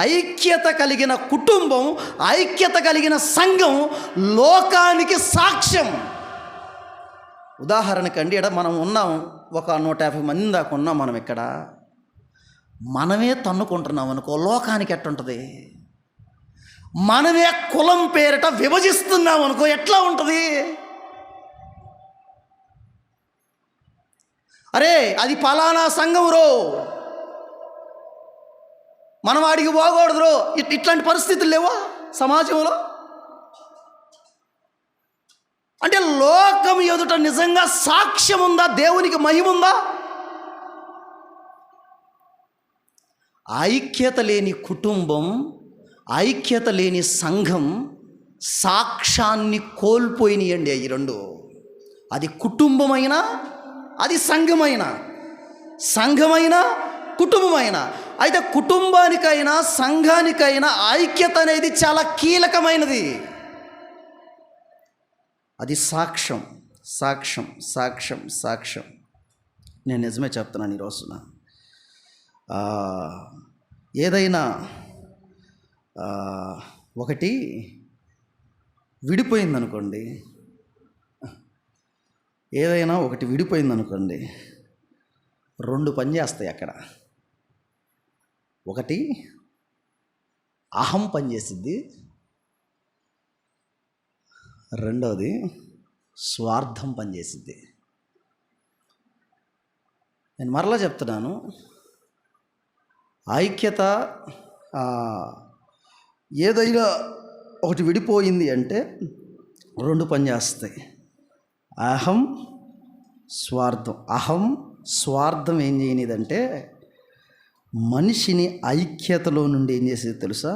ఐక్యత కలిగిన కుటుంబం, ఐక్యత కలిగిన సంఘం లోకానికి సాక్ష్యం. ఉదాహరణకండి, ఇక్కడ మనం ఉన్నాం, ఒక 150 మంది దాకా ఉన్నాం. మనం ఇక్కడ మనమే తన్నుకుంటున్నాం అనుకో, లోకానికి ఎట్టుంటుంది? మనమే కులం పేరిట విభజిస్తున్నాం అనుకో, ఎట్లా ఉంటుంది? అరే అది పలానా సంఘం రో, మనం వాడికి పోకూడదు రో. ఇట్లాంటి పరిస్థితులు లేవా సమాజంలో? అంటే లోకం ఎదుట నిజంగా సాక్ష్యం ఉందా? దేవునికి మహిమ ఉందా? ఐక్యత లేని కుటుంబం, ఐక్యత లేని సంఘం సాక్ష్యాన్ని కోల్పోయినాయండి. ఈ రెండు, అది కుటుంబమైనా, అది సంఘమైనా, సంఘమైనా కుటుంబమైనా. అయితే కుటుంబానికైనా సంఘానికైనా ఐక్యత అనేది చాలా కీలకమైనది. అది సాక్ష్యం, సాక్ష్యం, సాక్ష్యం, సాక్ష్యం. నేను నిజమే చెప్తున్నాను ఈ రోజున. ఏదైనా ఒకటి విడిపోయిందనుకోండి, ఏదైనా ఒకటి విడిపోయిందనుకోండి, 2 పని చేస్తాయి అక్కడ. ఒకటి అహం పనిచేసిద్ది, రెండవది స్వార్థం పనిచేసిద్ది. నేను మరలా చెప్తున్నాను, ఐక్యత ఏదైనా ఒకటి విడిపోయింది అంటే 2 పని చేస్తాయి, అహం, స్వార్థం. అహం, స్వార్థం ఏం చేయనిదంటే మనిషిని ఐక్యతలో నుండి ఏం చేసేది తెలుసా?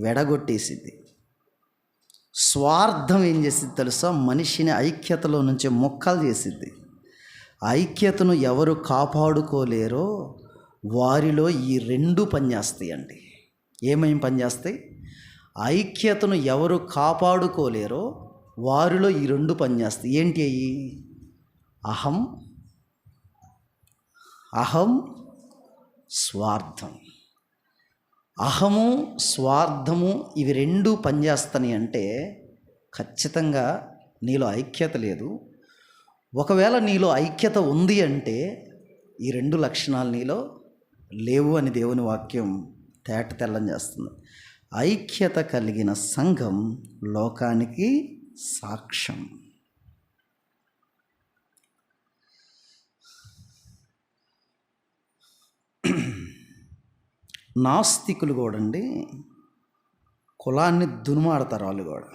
వెడగొట్టేసిద్ది. స్వార్థం ఏం చేసిద్ది తెలుసా? మనిషిని ఐక్యతలో నుంచి ముక్కలు చేసిద్ది. ఐక్యతను ఎవరు కాపాడుకోలేరో వారిలో ఈ 2 పనిచేస్తాయండి. ఏమేమి పనిచేస్తాయి? ఐక్యతను ఎవరు కాపాడుకోలేరో వారిలో ఈ 2 పనిచేస్తాయి. ఏంటి అయ్యి? అహం, అహం, స్వార్థం. అహము, స్వార్థము ఇవి 2 పనిచేస్తాయి అంటే ఖచ్చితంగా నీలో ఐక్యత లేదు. ఒకవేళ నీలో ఐక్యత ఉంది అంటే ఈ 2 లక్షణాలు నీలో లేవు అని దేవుని వాక్యం తేట తెల్లం చేస్తుంది. ఐక్యత కలిగిన సంఘం లోకానికి సాక్ష్యం. నాస్తికులు కూడా అండి కులాన్ని దునుమాడతారు వాళ్ళు కూడా.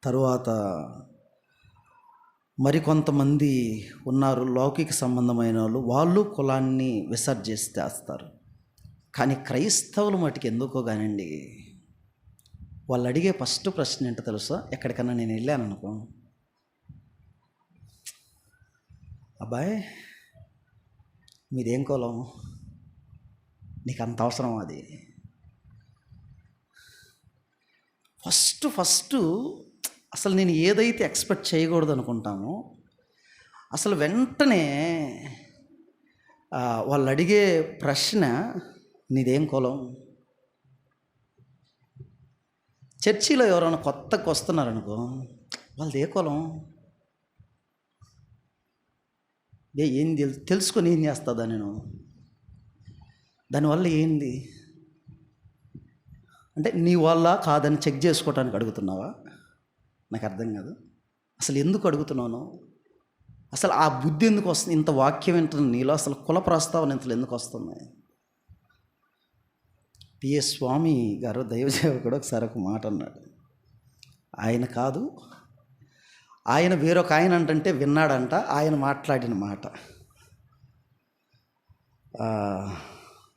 తరువాత మరికొంతమంది ఉన్నారు లౌకిక సంబంధమైన వాళ్ళు కులాన్ని విసర్జిస్తేస్తారు. కానీ క్రైస్తవులు మటుకు ఎందుకో కానండి, వాళ్ళు అడిగే ఫస్ట్ ప్రశ్న ఏంటో తెలుసా? ఎక్కడికన్నా నేను వెళ్ళాను అనుకో, అబ్బాయి మీదేం కులం, నీకు అంత అవసరం అది. ఫస్ట్ అసలు నేను ఏదైతే ఎక్స్పెక్ట్ చేయకూడదు అనుకుంటామో అసలు వెంటనే వాళ్ళు అడిగే ప్రశ్న నీదేం కులం. చర్చిలో ఎవరైనా కొత్తగా వస్తున్నారనుకో, వాళ్ళది ఏ కులం, ఏం తెలుసుకొని ఏం చేస్తుందా నేను, దానివల్ల ఏంది అంటే నీ వల్ల కాదని చెక్ చేసుకోవటానికి అడుగుతున్నావా? నాకు అర్థం కాదు. అసలు ఎందుకు అడుగుతున్నాను? అసలు ఆ బుద్ధి ఎందుకు వస్తుంది? ఇంత వాక్యం వింటున్న నీలో అసలు కుల ప్రస్తావన ఇంతలో ఎందుకు వస్తుంది? పిఎస్ స్వామి గారు దైవసేవకుడు ఒకసారి ఒక మాట అన్నాడు. ఆయన కాదు, ఆయన వేరొక ఆయన అంటే విన్నాడంట, ఆయన మాట్లాడిన మాట.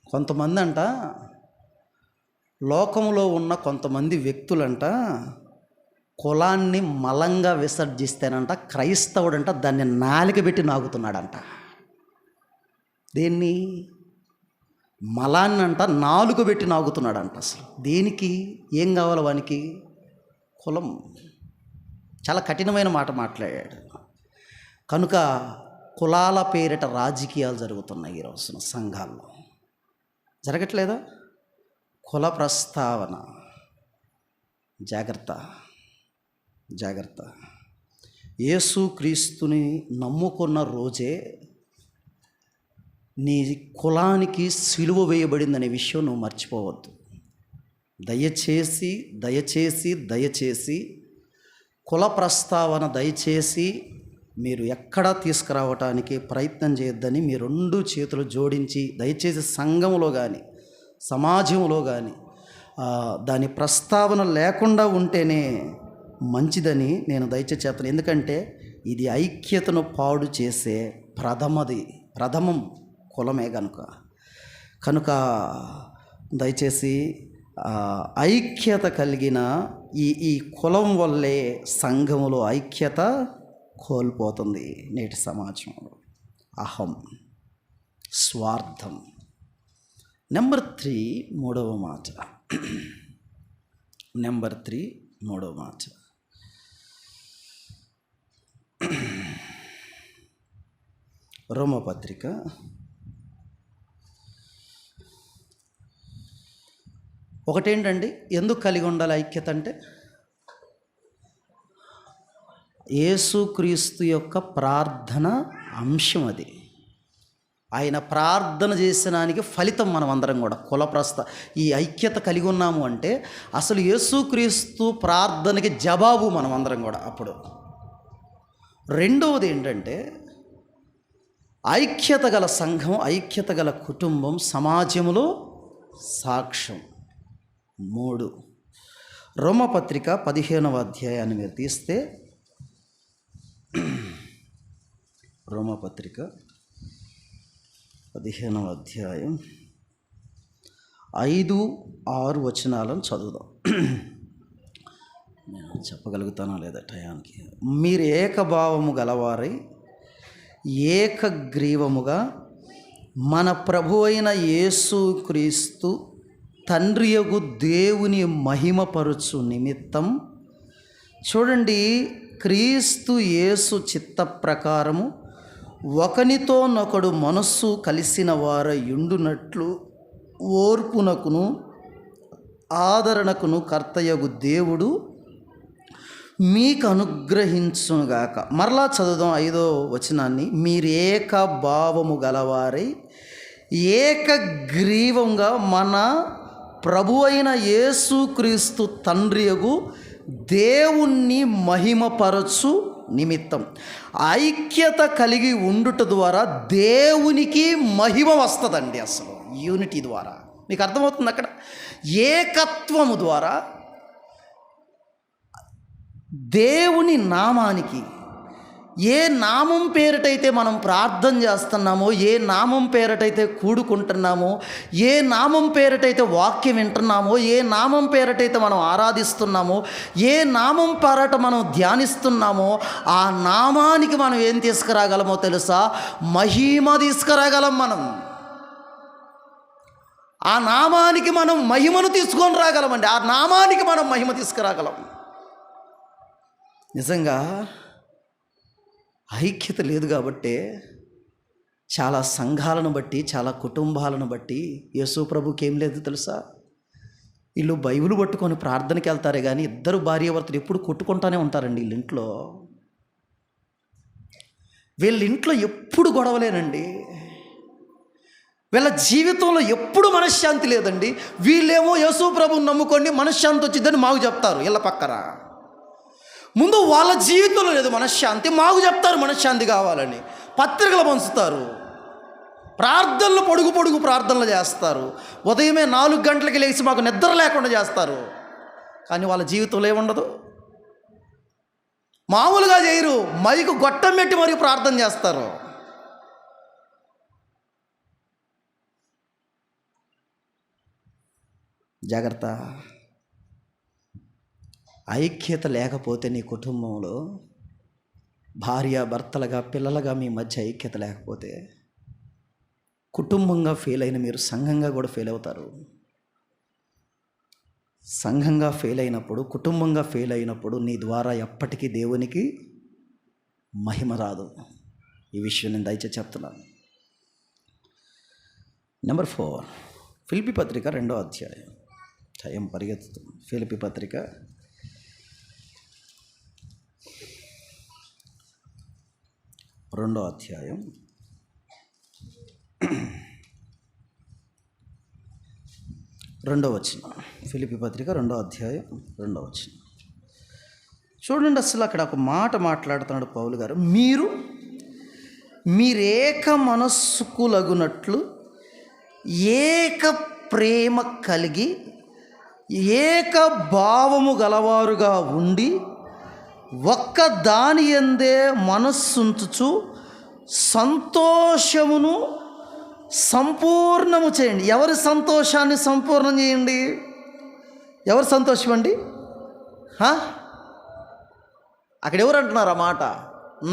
కొంతమంది అంట, లోకంలో ఉన్న కొంతమంది వ్యక్తులంట కులాన్ని మలంగా విసర్జిస్తేనంట క్రైస్తవుడంట దాన్ని నాలిక పెట్టి నాగుతున్నాడంట. దేన్ని? మలాన్నంట నాలుక పెట్టి నాగుతున్నాడంట. అసలు దేనికి? ఏం కావాలి వానికి? కులం. చాలా కఠినమైన మాట మాట్లాడాడు. కనుక కులాల పేరిట రాజకీయాలు జరుగుతున్నాయి ఈ రోజున సంఘాల్లో. జరగట్లేదా? కుల ప్రస్తావన. జాగ్రత్త. యేసు క్రీస్తుని నమ్ముకున్న రోజే నీ కులానికి సిలువ వేయబడిందనే విషయం నువ్వు మర్చిపోవద్దు. దయచేసి కుల ప్రస్తావన దయచేసి మీరు ఎక్కడా తీసుకురావటానికి ప్రయత్నం చేయొద్దని మీ రెండు చేతులు జోడించి దయచేసి సంఘంలో కానీ సమాజంలో కానీ దాని ప్రస్తావన లేకుండా ఉంటేనే మంచిదని నేను దయచేసి చెప్తాను. ఎందుకంటే ఇది ఐక్యతను పాడు చేసే ప్రథమం కులమే కనుక దయచేసి ఐక్యత కలిగిన ఈ కులం వల్లే సంఘములో ఐక్యత కోల్పోతుంది నేటి సమాజంలో. అహం, స్వార్థం. నెంబర్ 3 మూడవ మాట. రోమపత్రిక 1 ఏంటండి? ఎందుకు కలిగి ఉండాలి ఐక్యత అంటే? యేసుక్రీస్తు యొక్క ప్రార్థన అంశం అది. ఆయన ప్రార్థన చేసినానికి ఫలితం మనం అందరం కూడా ఈ ఐక్యత కలిగి ఉన్నాము అంటే అసలు యేసుక్రీస్తు ప్రార్థనకి జవాబు మనం అందరం కూడా అప్పుడు. రెండవది ఏంటంటే ఐక్యత గల సంఘం, ఐక్యత గల కుటుంబం, సమాజంలో సాక్ష్యం. 3 రోమపత్రిక 15వ అధ్యాయాన్ని మీరు తీస్తే, రోమపత్రిక 15వ అధ్యాయం 5-6 వచనాలను చదువుదాం. నేను చెప్పగలుగుతానా లేదా టయానికి? మీరు ఏకభావము గలవారై ఏకగ్రీవముగా మన ప్రభు అయిన యేసుక్రీస్తు తండ్రియగు దేవుని మహిమపరుచు నిమిత్తం, చూడండి, క్రీస్తు యేసు చిత్త ప్రకారము ఒకనితోనొకడు మనస్సు కలిసిన వారయుండునట్లు ఓర్పునకును ఆదరణకును కర్తయగు దేవుడు మీకు అనుగ్రహించునుగాక. మరలా చదువుదాం 5వ వచనాన్ని. మీరు ఏకభావము గలవారై ఏకగ్రీవంగా మన ప్రభు అయిన యేసుక్రీస్తు తండ్రియగు దేవుణ్ణి మహిమపరచు నిమిత్తం ఐక్యత కలిగి ఉండుట ద్వారా దేవునికి మహిమ వస్తుందండి. అసలు యూనిటీ ద్వారా మీకు అర్థమవుతుంది. అక్కడ ఏకత్వము ద్వారా దేవుని నామానికి, ఏ నామం పేరటైతే మనం ప్రార్థన చేస్తున్నామో, ఏ నామం పేరటైతే కూడుకుంటున్నామో, ఏ నామం పేరటైతే వాక్యం వింటున్నామో, ఏ నామం పేరటైతే మనం ఆరాధిస్తున్నామో, ఏ నామం పేరట మనం ధ్యానిస్తున్నామో, ఆ నామానికి మనం ఏం తీసుకురాగలమో తెలుసా? మహిమ తీసుకురాగలం. మనం ఆ నామానికి మనం మహిమను తీసుకొని రాగలమండి. ఆ నామానికి మనం మహిమ తీసుకురాగలం. నిజంగా ఐక్యత లేదు కాబట్టే చాలా సంఘాలను బట్టి, చాలా కుటుంబాలను బట్టి యేసు ప్రభుకి ఏం లేదు తెలుసా? వీళ్ళు బైబిల్ పట్టుకొని ప్రార్థనకి వెళ్తారే కానీ ఇద్దరు భార్యాభర్తలు ఎప్పుడు కొట్టుకుంటానే ఉంటారండి. వీళ్ళ ఇంట్లో ఎప్పుడు గొడవలేనండి. వీళ్ళ జీవితంలో ఎప్పుడు మనశ్శాంతి లేదండి. వీళ్ళేమో యేసు ప్రభువుని నమ్ముకోండి మనశ్శాంతి వచ్చిందని మాకు చెప్తారు. వీళ్ళ పక్కన ముందు వాళ్ళ జీవితంలో లేదు మనశ్శాంతి, మాకు చెప్తారు మనశ్శాంతి కావాలని. పత్రికలు పంచుతారు, ప్రార్థనలు పొడుగు ప్రార్థనలు చేస్తారు. ఉదయమే 4 గంటలకి లేచి మాకు నిద్ర లేకుండా చేస్తారు. కానీ వాళ్ళ జీవితంలో ఏముండదు. మామూలుగా చేయరు, మైకు గొట్టం పెట్టి మరీ ప్రార్థన చేస్తారు. జాగ్రత్త. ఐక్యత లేకపోతే నీ కుటుంబంలో భార్యాభర్తలుగా, పిల్లలుగా మీ మధ్య ఐక్యత లేకపోతే కుటుంబంగా ఫెయిల్ అయిన మీరు సంఘంగా కూడా ఫెయిల్ అవుతారు. సంఘంగా ఫెయిల్ అయినప్పుడు, కుటుంబంగా ఫెయిల్ అయినప్పుడు నీ ద్వారా ఎప్పటికీ దేవునికి మహిమ రాదు. ఈ విషయం నేను దయచేసి చెప్తున్నాను. నెంబర్ 4, ఫిలిప్పీ పత్రిక 2వ అధ్యాయం. టైం పరిగెత్తుతుంది. ఫిలిప్పీ పత్రిక 2వ అధ్యాయం 2వ వచనం. ఫిలిప్పీ పత్రిక 2వ అధ్యాయం 2వ వచనం చూడండి. అసలు అక్కడ ఒక మాట మాట్లాడుతున్నాడు పౌలు గారు. మీరేక మనస్సుకులగునట్లు ఏక ప్రేమ కలిగి ఏక భావము గలవారుగా ఉండి ఒక్క దాని యందే మనస్సుంచుచు సంతోషమును సంపూర్ణము చేయండి. ఎవరి సంతోషాన్ని సంపూర్ణం చేయండి? ఎవరు సంతోషం అండి? అక్కడ ఎవరు అంటున్నారు ఆ మాట?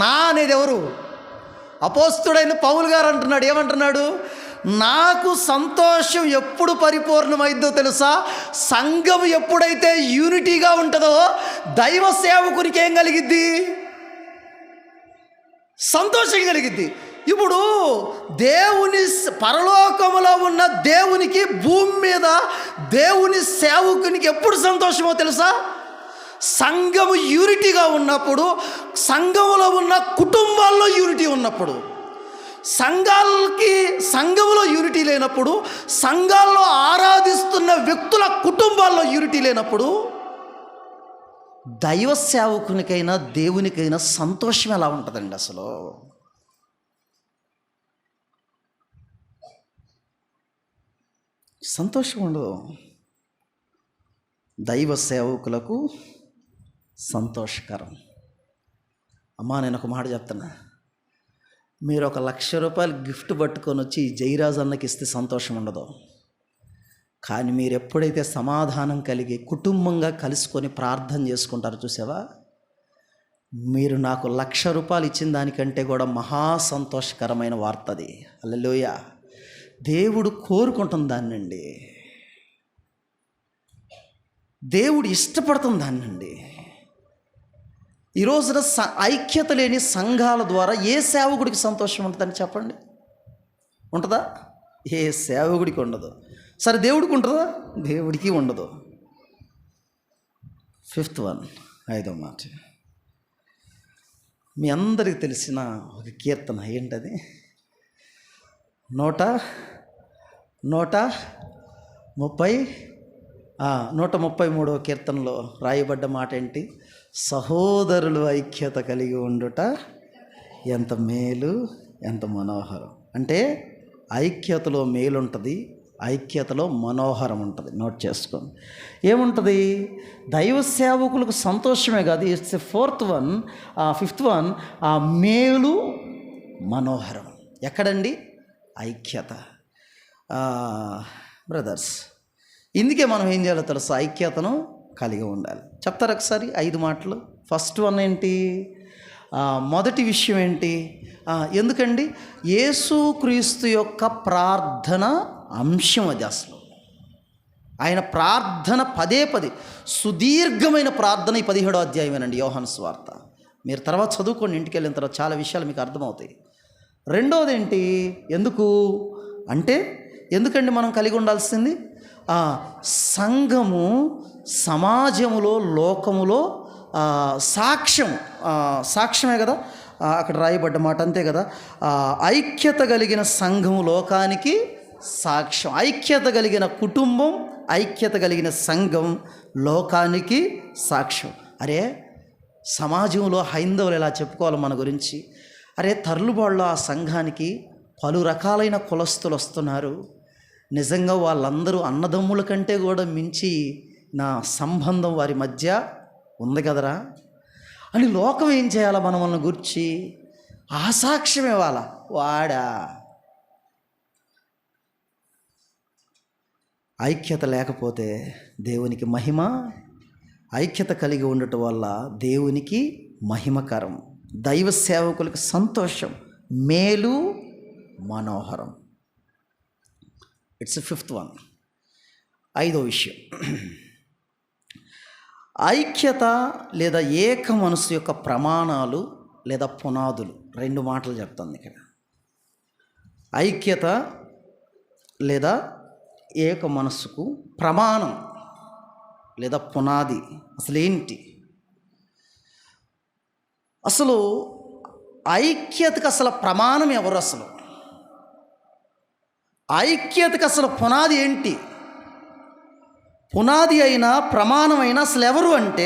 నా అనేది ఎవరు? అపోస్తుడైన పౌలు గారు అంటున్నాడు. ఏమంటున్నాడు? నాకు సంతోషం ఎప్పుడు పరిపూర్ణమైందో తెలుసా? సంఘం ఎప్పుడైతే యూనిటీగా ఉంటుందో దైవ సేవకునికి ఏం కలిగిద్ది? సంతోషం కలిగిద్ది. ఇప్పుడు దేవుని పరలోకములో ఉన్న దేవునికి, భూమి మీద దేవుని సేవకునికి ఎప్పుడు సంతోషమో తెలుసా? సంఘము యూనిటీగా ఉన్నప్పుడు, సంఘములో ఉన్న కుటుంబాల్లో యూనిటీ ఉన్నప్పుడు. సంఘములో యూనిటీ లేనప్పుడు, సంఘాల్లో ఆరాధిస్తున్న వ్యక్తుల కుటుంబాల్లో యూనిటీ లేనప్పుడు దైవ సేవకునికైనా దేవునికైనా సంతోషం ఎలా ఉంటుందండి? అసలు సంతోషం ఉండదు. దైవ సేవకులకు సంతోషకరం. అమ్మా, నేను ఒక మాట చెప్తున్నా. మీరు 1,00,000 రూపాయలు గిఫ్ట్ పట్టుకొని వచ్చి జయరాజ్ అన్నకి ఇస్తే సంతోషం ఉండదు. కానీ మీరు ఎప్పుడైతే సమాధానం కలిగి కుటుంబంగా కలుసుకొని ప్రార్థన చేసుకుంటారో చూసావా, మీరు నాకు 1,00,000 రూపాయలు ఇచ్చిన దానికంటే కూడా మహా సంతోషకరమైన వార్త అది. హల్లెలూయా. దేవుడు కోరుకుంటుంది దాన్నండి. దేవుడు ఇష్టపడుతుంది దాన్నండి. ఈ రోజున ఐక్యత లేని సంఘాల ద్వారా ఏ సేవకుడికి సంతోషం ఉంటుందని చెప్పండి? ఉంటుందా? ఏ సేవకుడికి ఉండదు. సరే, దేవుడికి ఉంటుందా? దేవుడికి ఉండదు. 5th one, 5వ మాట. మీ అందరికి తెలిసిన ఒక కీర్తన ఏంటది? 133వ కీర్తనలో రాయబడ్డ మాట ఏంటి? సహోదరులు ఐక్యత కలిగి ఉండుట ఎంత మేలు, ఎంత మనోహరం. అంటే ఐక్యతలో మేలు ఉంటుంది, ఐక్యతలో మనోహరం ఉంటుంది. నోట్ చేసుకోండి. ఏముంటుంది? దైవ సేవకులకు సంతోషమే కాదు, ఇట్స్ ఫిఫ్త్ వన్ మేలు మనోహరం. ఎక్కడండి? ఐక్యత. బ్రదర్స్, ఇందుకే మనం ఏం చేయాలో తెలుసు, ఐక్యతను కలిగి ఉండాలి. చెప్తారు ఒకసారి 5 మాటలు. ఫస్ట్ వన్ ఏంటి? మొదటి విషయం ఏంటి? ఎందుకండి? యేసుక్రీస్తు యొక్క ప్రార్థన అంశం అది. అసలు ఆయన ప్రార్థన పదే సుదీర్ఘమైన ప్రార్థన ఈ 17వ అధ్యాయమేనండి యోహాను సువార్త. మీరు తర్వాత చదువుకోండి, ఇంటికి వెళ్ళిన తర్వాత చాలా విషయాలు మీకు అర్థమవుతాయి. రెండవది ఏంటి? ఎందుకండి మనం కలిగి ఉండాల్సింది? సంఘము సమాజములో, లోకములో సాక్ష్యమే కదా అక్కడ రాయబడ్డ మాట, అంతే కదా. ఐక్యత కలిగిన సంఘము లోకానికి సాక్ష్యం. ఐక్యత కలిగిన కుటుంబం, ఐక్యత కలిగిన సంఘం లోకానికి సాక్ష్యం. అరే, సమాజంలో హైందవులు ఎలా చెప్పుకోవాలి మన గురించి? అరే, తర్లుబాడులో ఆ సంఘానికి పలు రకాలైన కులస్తులు వస్తున్నారు, నిజంగా వాళ్ళందరూ అన్నదమ్ముల కంటే కూడా మించి నా సంబంధం వారి మధ్య ఉంది కదరా అని లోకం ఏం చేయాలా? మనల్ని గురించి ఆ సాక్ష్యం ఇవ్వాలా. వాడా ఐక్యత లేకపోతే దేవునికి మహిమ, ఐక్యత కలిగి ఉండటం వల్ల దేవునికి మహిమకరం, దైవ సేవకులకు సంతోషం, మేలు, మనోహరం. It's fifth one. 5వ విషయం, ఐక్యత లేదా ఏక మనసు యొక్క ప్రమాణాలు లేదా పునాదులు. 2 మాటలు చెప్తాను ఇక్కడ. ఐక్యత లేదా ఏక మనస్సుకు ప్రమాణం లేదా పునాది అసలు ఏంటి? అసలు ఐక్యతకు అసలు ప్రమాణం ఎవరు? అసలు ఐక్యతకు అసలు పునాది ఏంటి? పునాది అయినా ప్రమాణమైన అసలు ఎవరు అంటే,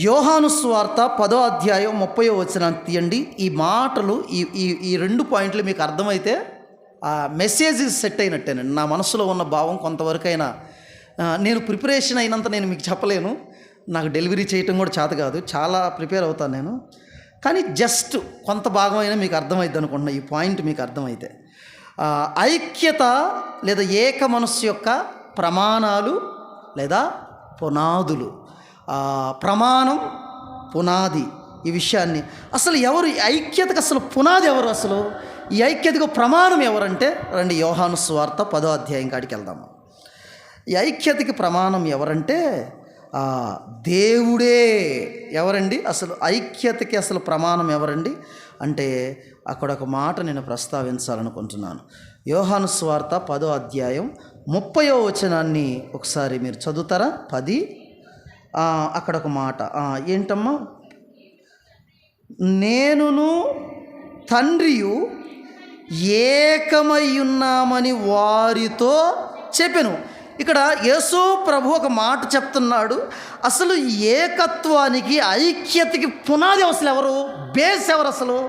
యోహాను సువార్త 10వ అధ్యాయం 30వ వచనం తీయండి. ఈ మాటలు ఈ 2 పాయింట్లు మీకు అర్థమైతే ఆ మెసేజ్ సెట్ అయినట్టేనండి. నా మనసులో ఉన్న భావం కొంతవరకైనా, నేను ప్రిపరేషన్ అయినంత నేను మీకు చెప్పలేను, నాకు డెలివరీ చేయటం కూడా చేత కాదు, చాలా ప్రిపేర్ అవుతాను నేను. కానీ జస్ట్ కొంత భాగం అయినా మీకు అర్థమైద్ది అనుకుంటున్నా, ఈ పాయింట్ మీకు అర్థమైతే. ఐక్యత లేదా ఏక మనస్సు యొక్క ప్రమాణాలు లేదా పునాదులు. ప్రమాణం, పునాది, ఈ విషయాన్ని అసలు ఎవరు? ఐక్యతకు అసలు పునాది ఎవరు? అసలు ఈ ఐక్యతకు ప్రమాణం ఎవరంటే, రండి యోహాను సువార్త 10వ అధ్యాయం కాడికి వెళ్దాము. ఈ ఐక్యతకి ప్రమాణం ఎవరంటే దేవుడే. ఎవరండి అసలు ఐక్యతకి అసలు ప్రమాణం ఎవరండి అంటే, అక్కడ ఒక మాట నేను ప్రస్తావించాలనుకుంటున్నాను. యోహాను సువార్త 10వ అధ్యాయం 30వ వచనాన్ని ఒకసారి మీరు చదువుతారా? 10. అక్కడ ఒక మాట ఏంటమ్మా? నేనును తండ్రియు ఏకమై ఉన్నామని వారితో చెప్పెను. ఇక్కడ యేసు ప్రభు ఒక మాట చెప్తున్నాడు. అసలు ఏకత్వానికి, ఐక్యతకి పునాది అసలు ఎవరు? బేస్ ఎవరు?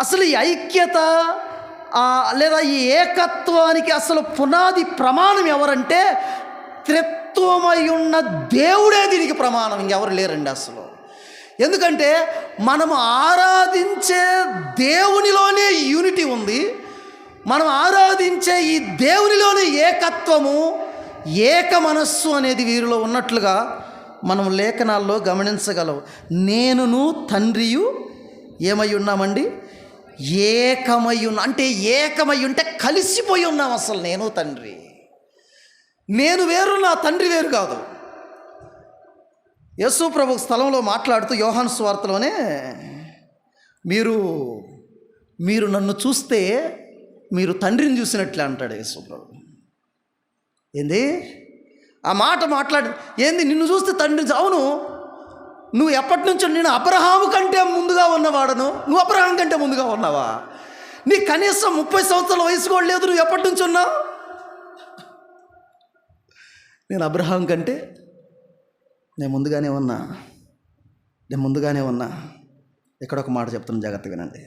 అసలు ఈ ఐక్యత లేదా ఈ ఏకత్వానికి అసలు పునాది ప్రమాణం ఎవరంటే, త్రిత్వమై ఉన్న దేవుడే దీనికి ప్రమాణం, ఇంకెవరు లేరండి అసలు. ఎందుకంటే మనం ఆరాధించే దేవునిలోనే యూనిటీ ఉంది, మనం ఆరాధించే ఈ దేవునిలోని ఏకత్వము, ఏక మనస్సు అనేది వీరిలో ఉన్నట్లుగా మనం లేఖనాల్లో గమనించగలం. నేనును తండ్రియు ఏమై ఉన్నామండి? ఏకమై ఉన్నా. అంటే ఏకమై ఉంటే కలిసిపోయి ఉన్నాం. అసలు నేను తండ్రి, నేను వేరు, నా తండ్రి వేరు కాదు. యేసు ప్రభు స్థలంలో మాట్లాడుతూ యోహాను సువార్తలోనే, మీరు నన్ను చూస్తే మీరు తండ్రిని చూసినట్లే అంటాడు యేసు ప్రభు. ఏంది ఆ మాట మాట్లాడి? ఏంది నిన్ను చూస్తే తండ్రి? అవును, నువ్వు ఎప్పటి నుంచో, నేను అబ్రహాము కంటే ముందుగా ఉన్నవాడను. నువ్వు అబ్రహాం కంటే ముందుగా ఉన్నావా? నీ కనీసం 30 సంవత్సరాల వయసు కూడా లేదు, నువ్వు ఎప్పటి నుంచి ఉన్నావు? నేను అబ్రహాం కంటే నేను ముందుగానే ఉన్నా. ఇక్కడ ఒక మాట చెప్తున్నా, జాగ్రత్తగా వినండి.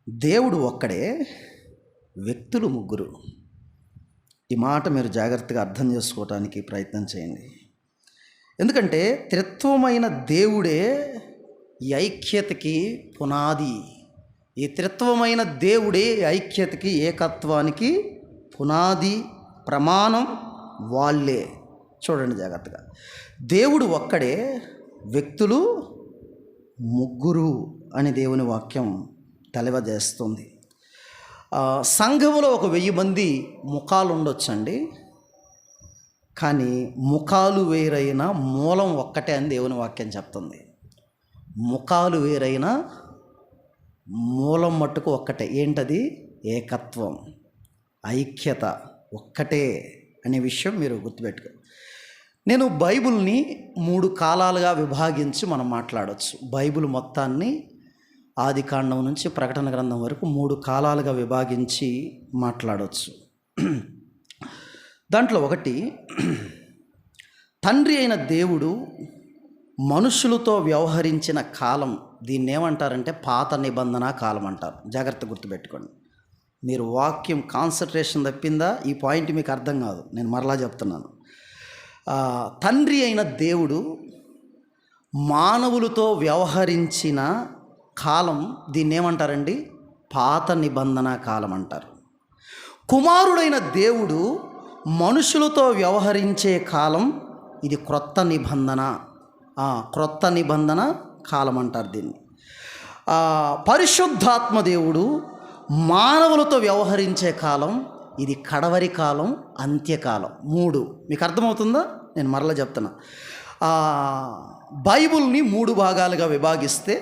దేవుడు ఒక్కడే, వ్యక్తులు ముగ్గురు. ఈ మాట మీరు జాగ్రత్తగా అర్థం చేసుకోవటానికి ప్రయత్నం చేయండి. ఎందుకంటే త్రిత్వమైన దేవుడే ఈ ఐక్యతకి పునాది. ఈ త్రిత్వమైన దేవుడే ఐక్యతకి, ఏకత్వానికి పునాది, ప్రమాణం వాళ్ళే. చూడండి జాగ్రత్తగా, దేవుడు ఒక్కడే, వ్యక్తులు ముగ్గురు అని దేవుని వాక్యం తెలియజేస్తుంది. సంఘములో 1000 మంది ముఖాలు ఉండొచ్చండి, కానీ ముఖాలు వేరైన మూలం ఒక్కటే అని దేవుని వాక్యం చెప్తుంది. ముఖాలు వేరైన మూలం మట్టుకు ఒక్కటే. ఏంటది? ఏకత్వం, ఐక్యత ఒక్కటే అనే విషయం మీరు గుర్తుపెట్టుకో. నేను బైబిల్ని 3 కాలాలుగా విభాగించి మనం మాట్లాడవచ్చు. బైబిల్ మొత్తాన్ని ఆదికాండం నుంచి ప్రకటన గ్రంథం వరకు 3 కాలాలుగా విభాగించి మాట్లాడవచ్చు. దాంట్లో ఒకటి, తండ్రి అయిన దేవుడు మనుషులతో వ్యవహరించిన కాలం. దీన్ని ఏమంటారంటే పాత నిబంధన కాలం అంటారు. జాగ్రత్త గుర్తుపెట్టుకోండి. మీరు వాక్యం కాన్సన్ట్రేషన్ తప్పిందా ఈ పాయింట్ మీకు అర్థం కాదు. నేను మరలా చెప్తున్నాను. తండ్రి అయిన దేవుడు మానవులతో వ్యవహరించిన కాలం, దీన్ని ఏమంటారండి? పాత నిబంధన కాలం అంటారు. కుమారుడైన దేవుడు మనుషులతో వ్యవహరించే కాలం, ఇది క్రొత్త నిబంధన కాలం అంటారు దీన్ని. పరిశుద్ధాత్మ దేవుడు మానవులతో వ్యవహరించే కాలం, ఇది కడవరి కాలం, అంత్యకాలం. 3 మీకు అర్థమవుతుందా? నేను మరలా చెప్తున్నా. బైబిల్ని 3 భాగాలుగా విభాగిస్తే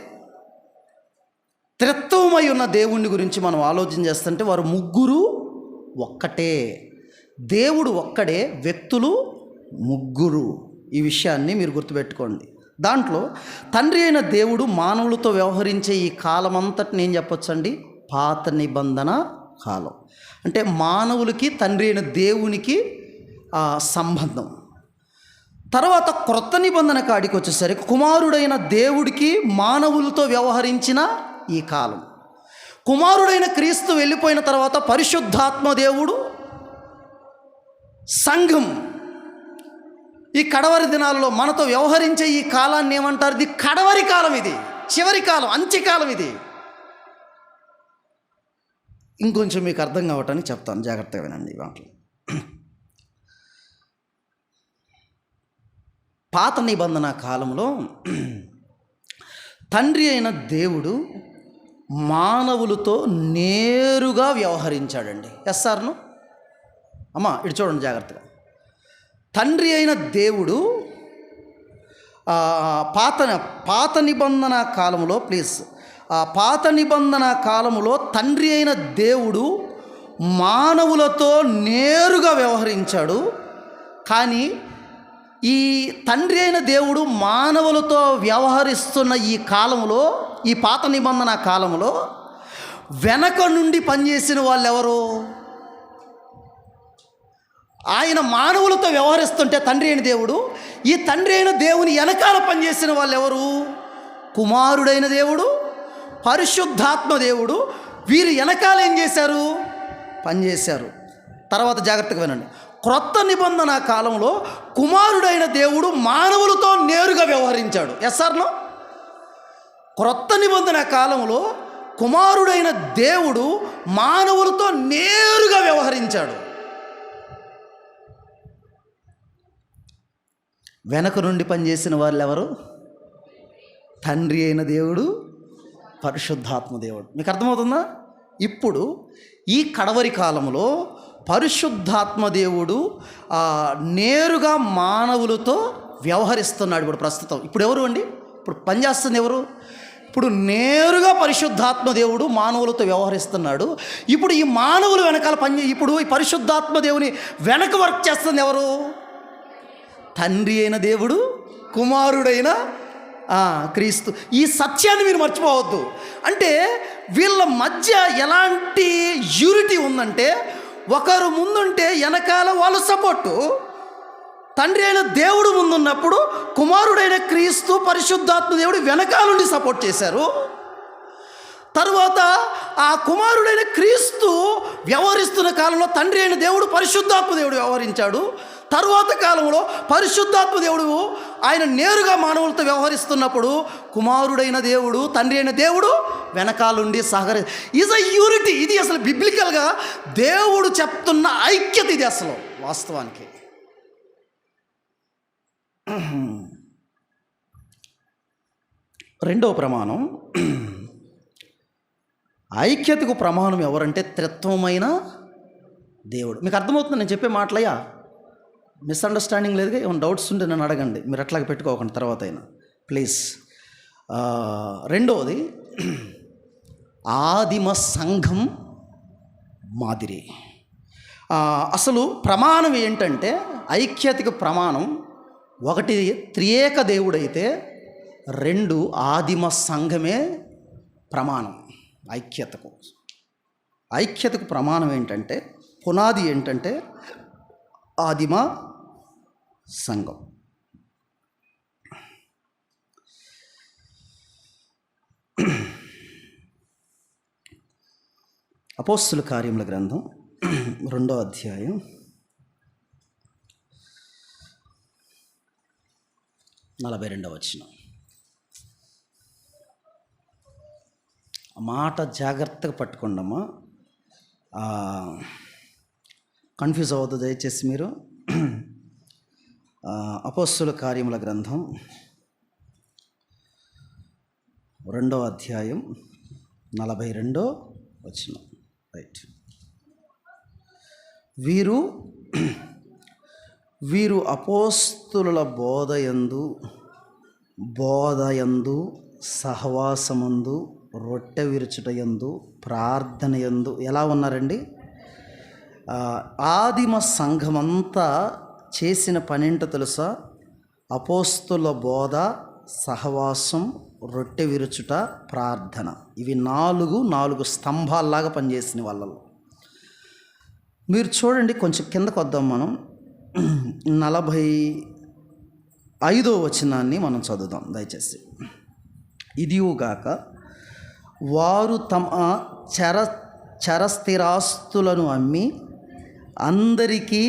త్రిత్వమై ఉన్న దేవుని గురించి మనం ఆలోచన చేస్తుంటే వారు ముగ్గురు ఒక్కటే. దేవుడు ఒక్కడే, వ్యక్తులు ముగ్గురు. ఈ విషయాన్ని మీరు గుర్తుపెట్టుకోండి. దాంట్లో తండ్రి అయిన దేవుడు మానవులతో వ్యవహరించే ఈ కాలం అంతటిని ఏం చెప్పొచ్చండి? పాత నిబంధన కాలం. అంటే మానవులకి తండ్రి అయిన దేవునికి సంబంధం. తర్వాత క్రొత్త నిబంధన కాడికి వచ్చేసరికి కుమారుడైన దేవుడికి మానవులతో వ్యవహరించిన ఈ కాలం. కుమారుడైన క్రీస్తు వెళ్ళిపోయిన తర్వాత పరిశుద్ధాత్మ దేవుడు, సంఘం, ఈ కడవరి దినాలలో మనతో వ్యవహరించే ఈ కాలాన్ని ఏమంటారు? ఇది కడవరి కాలం, ఇది చివరి కాలం, అంత్యకాలం. ఇది ఇంకొంచెం మీకు అర్థం కావటానికి చెప్తాను, జాగ్రత్తగా వినండి. వాటిలో పాత నిబంధన కాలంలో తండ్రి అయిన దేవుడు మానవులతో నేరుగా వ్యవహరించాడండి. ఎస్ఆర్ను అమ్మా ఇటు చూడండి జాగ్రత్తగా. తండ్రి అయిన దేవుడు పాత నిబంధన కాలంలో పాత నిబంధన కాలంలో తండ్రి అయిన దేవుడు మానవులతో నేరుగా వ్యవహరించాడు. కానీ ఈ తండ్రి అయిన దేవుడు మానవులతో వ్యవహరిస్తున్న ఈ కాలంలో, ఈ పాత నిబంధన కాలంలో వెనక నుండి పనిచేసిన వాళ్ళు ఎవరు? ఆయన మానవులతో వ్యవహరిస్తుంటే తండ్రి అయిన దేవుడు, ఈ తండ్రి అయిన దేవుని వెనకాల పనిచేసిన వాళ్ళు ఎవరు? కుమారుడైన దేవుడు, పరిశుద్ధాత్మ దేవుడు. వీరు వెనకాల ఏం చేశారు? పనిచేశారు. తర్వాత జాగ్రత్తగా వినండి. క్రొత్త నిబంధన కాలంలో కుమారుడైన దేవుడు మానవులతో నేరుగా వ్యవహరించాడు. ఎస్ఆర్లో క్రొత్త నిబంధన కాలంలో కుమారుడైన దేవుడు మానవులతో నేరుగా వ్యవహరించాడు. వెనక నుండి పనిచేసిన వాళ్ళు ఎవరు? తండ్రి అయిన దేవుడు, పరిశుద్ధాత్మ దేవుడు. మీకు అర్థమవుతుందా? ఇప్పుడు ఈ కడవరి కాలంలో పరిశుద్ధాత్మ దేవుడు నేరుగా మానవులతో వ్యవహరిస్తున్నాడు. ఇప్పుడు ప్రస్తుతం ఇప్పుడు ఎవరు అండి? ఇప్పుడు పనిచేస్తుంది ఎవరు? ఇప్పుడు నేరుగా పరిశుద్ధాత్మ దేవుడు మానవులతో వ్యవహరిస్తున్నాడు. ఇప్పుడు ఈ మానవులు వెనకాల ఇప్పుడు ఈ పరిశుద్ధాత్మ దేవుని వెనక వర్క్ చేస్తుంది ఎవరు? తండ్రి అయిన దేవుడు, కుమారుడైన క్రీస్తు. ఈ సత్యాన్ని మీరు మర్చిపోవద్దు. అంటే వీళ్ళ మధ్య ఎలాంటి యూనిటీ ఉందంటే, ఒకరు ముందుంటే వెనకాల వాళ్ళు సపోర్టు, తండ్రి అయిన దేవుడు ముందున్నప్పుడు కుమారుడైన క్రీస్తు పరిశుద్ధాత్మ దేవుడు వెనకాలండి సపోర్ట్ చేశారు. తరువాత ఆ కుమారుడైన క్రీస్తు వ్యవహరిస్తున్న కాలంలో తండ్రి అయిన దేవుడు పరిశుద్ధాత్మ దేవుడు వ్యవహరించాడు. తరువాత కాలంలో పరిశుద్ధాత్మ దేవుడు ఆయన నేరుగా మానవులతో వ్యవహరిస్తున్నప్పుడు కుమారుడైన దేవుడు తండ్రి అయిన దేవుడు వెనకాలండి ఈజ్ అ యూనిటీ. ఇది అసలు బిబ్లికల్గా దేవుడు చెప్తున్న ఐక్యత ఇది అసలు వాస్తవానికి. రెండవ ప్రమాణం, ఐక్యతకు ప్రమాణం ఎవరంటే త్రిత్వమైన దేవుడు. మీకు అర్థమవుతుంది నేను చెప్పే మాటలయ్యా? మిస్అండర్స్టాండింగ్ లేదుగా? ఏమైనా డౌట్స్ ఉంటే నన్ను అడగండి, మీరు అట్లాగే పెట్టుకోకండి తర్వాత అయినా ప్లీజ్. రెండవది, ఆదిమ సంఘం మాదిరి. అసలు ప్రమాణం ఏంటంటే ఐక్యతకు ప్రమాణం ఒకటి త్రియేక దేవుడైతే, రెండు ఆదిమ సంఘమే ప్రమాణం. ఐక్యతకు ప్రమాణం ఏంటంటే, పునాది ఏంటంటే ఆదిమ సంఘం. అపోస్తుల కార్యముల గ్రంథం 2వ అధ్యాయం 42వ వచనం. ఆ మాట జాగ్రత్తగా పట్టుకోండమ్మా, కన్ఫ్యూజ్ అవ్వద్దు దయచేసి మీరు. అపోస్తుల కార్యముల గ్రంథం 2వ అధ్యాయం 42వ వచనం. రైట్. వీరు అపోస్తుల బోధయందు సహవాసమందు రొట్టె విరుచుటయందు ప్రార్థనయందు ఎలా ఉన్నారండి? ఆదిమ సంఘమంతా చేసిన పనేంటో తెలుసా? అపోస్తుల బోధ, సహవాసం, రొట్టె విరుచుట, ప్రార్థన. ఇవి నాలుగు స్తంభాల్లాగా పనిచేసిన వాళ్ళలో. మీరు చూడండి, కొంచెం కిందకు వద్దాం మనం. 45వ వచనాన్ని మనం చదువుదాం దయచేసి. ఇదియుగాక వారు తమ చరస్థిరాస్తులను అమ్మి అందరికీ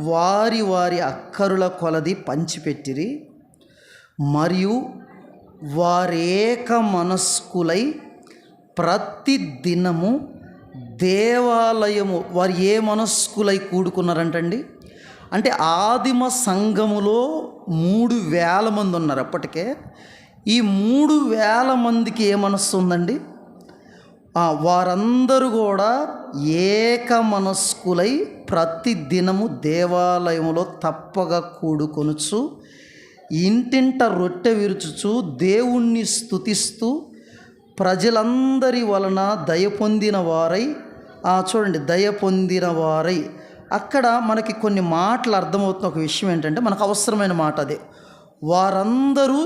వారి వారి అక్కరుల కొలది పంచిపెట్టిరి. మరియు వారేక మనస్కులై ప్రతి దినము దేవాలయము, వారు ఏ మనస్కులై కూడుకున్నారంటండి అంటే ఆదిమ సంఘములో 3,000 మంది ఉన్నారు అప్పటికే. ఈ 3,000 మందికి ఏ మనస్సు ఉందండి? వారందరూ కూడా ఏక మనస్కులై ప్రతి దినము దేవాలయములో తప్పగా కూడుకొనుచు ఇంటింట రొట్టె విరుచుచు దేవుణ్ణి స్తుతిస్తూ ప్రజలందరి వలన దయ పొందిన వారై. చూడండి, దయ పొందిన వారై. అక్కడ మనకి కొన్ని మాటలు అర్థమవుతున్న ఒక విషయం ఏంటంటే, మనకు అవసరమైన మాట అదే. వారందరూ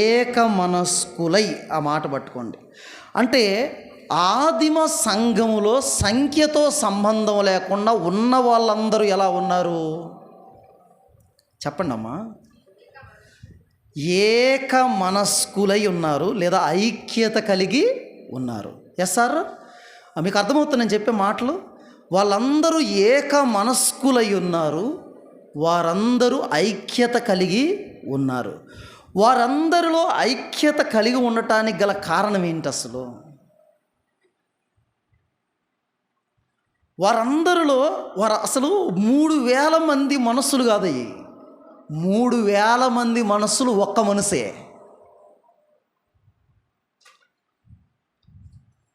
ఏక మనస్కులై, ఆ మాట పట్టుకోండి. అంటే ఆదిమ సంఘములో సంఖ్యతో సంబంధం లేకుండా ఉన్న వాళ్ళందరూ ఎలా ఉన్నారు చెప్పండి అమ్మా? ఏక మనస్కులై ఉన్నారు, లేదా ఐక్యత కలిగి ఉన్నారు. ఎస్ సార్, మీకు అర్థమవుతుంది నేను చెప్పే మాటలు? వాళ్ళందరూ ఏక మనస్కులై ఉన్నారు, వారందరూ ఐక్యత కలిగి ఉన్నారు. వారందరిలో ఐక్యత కలిగి ఉండటానికి గల కారణం ఏంటి అసలు? వారందరిలో అసలు 3,000 మంది మనస్సులు కాదు, 3,000 మంది మనస్సులు ఒక్క మనసే.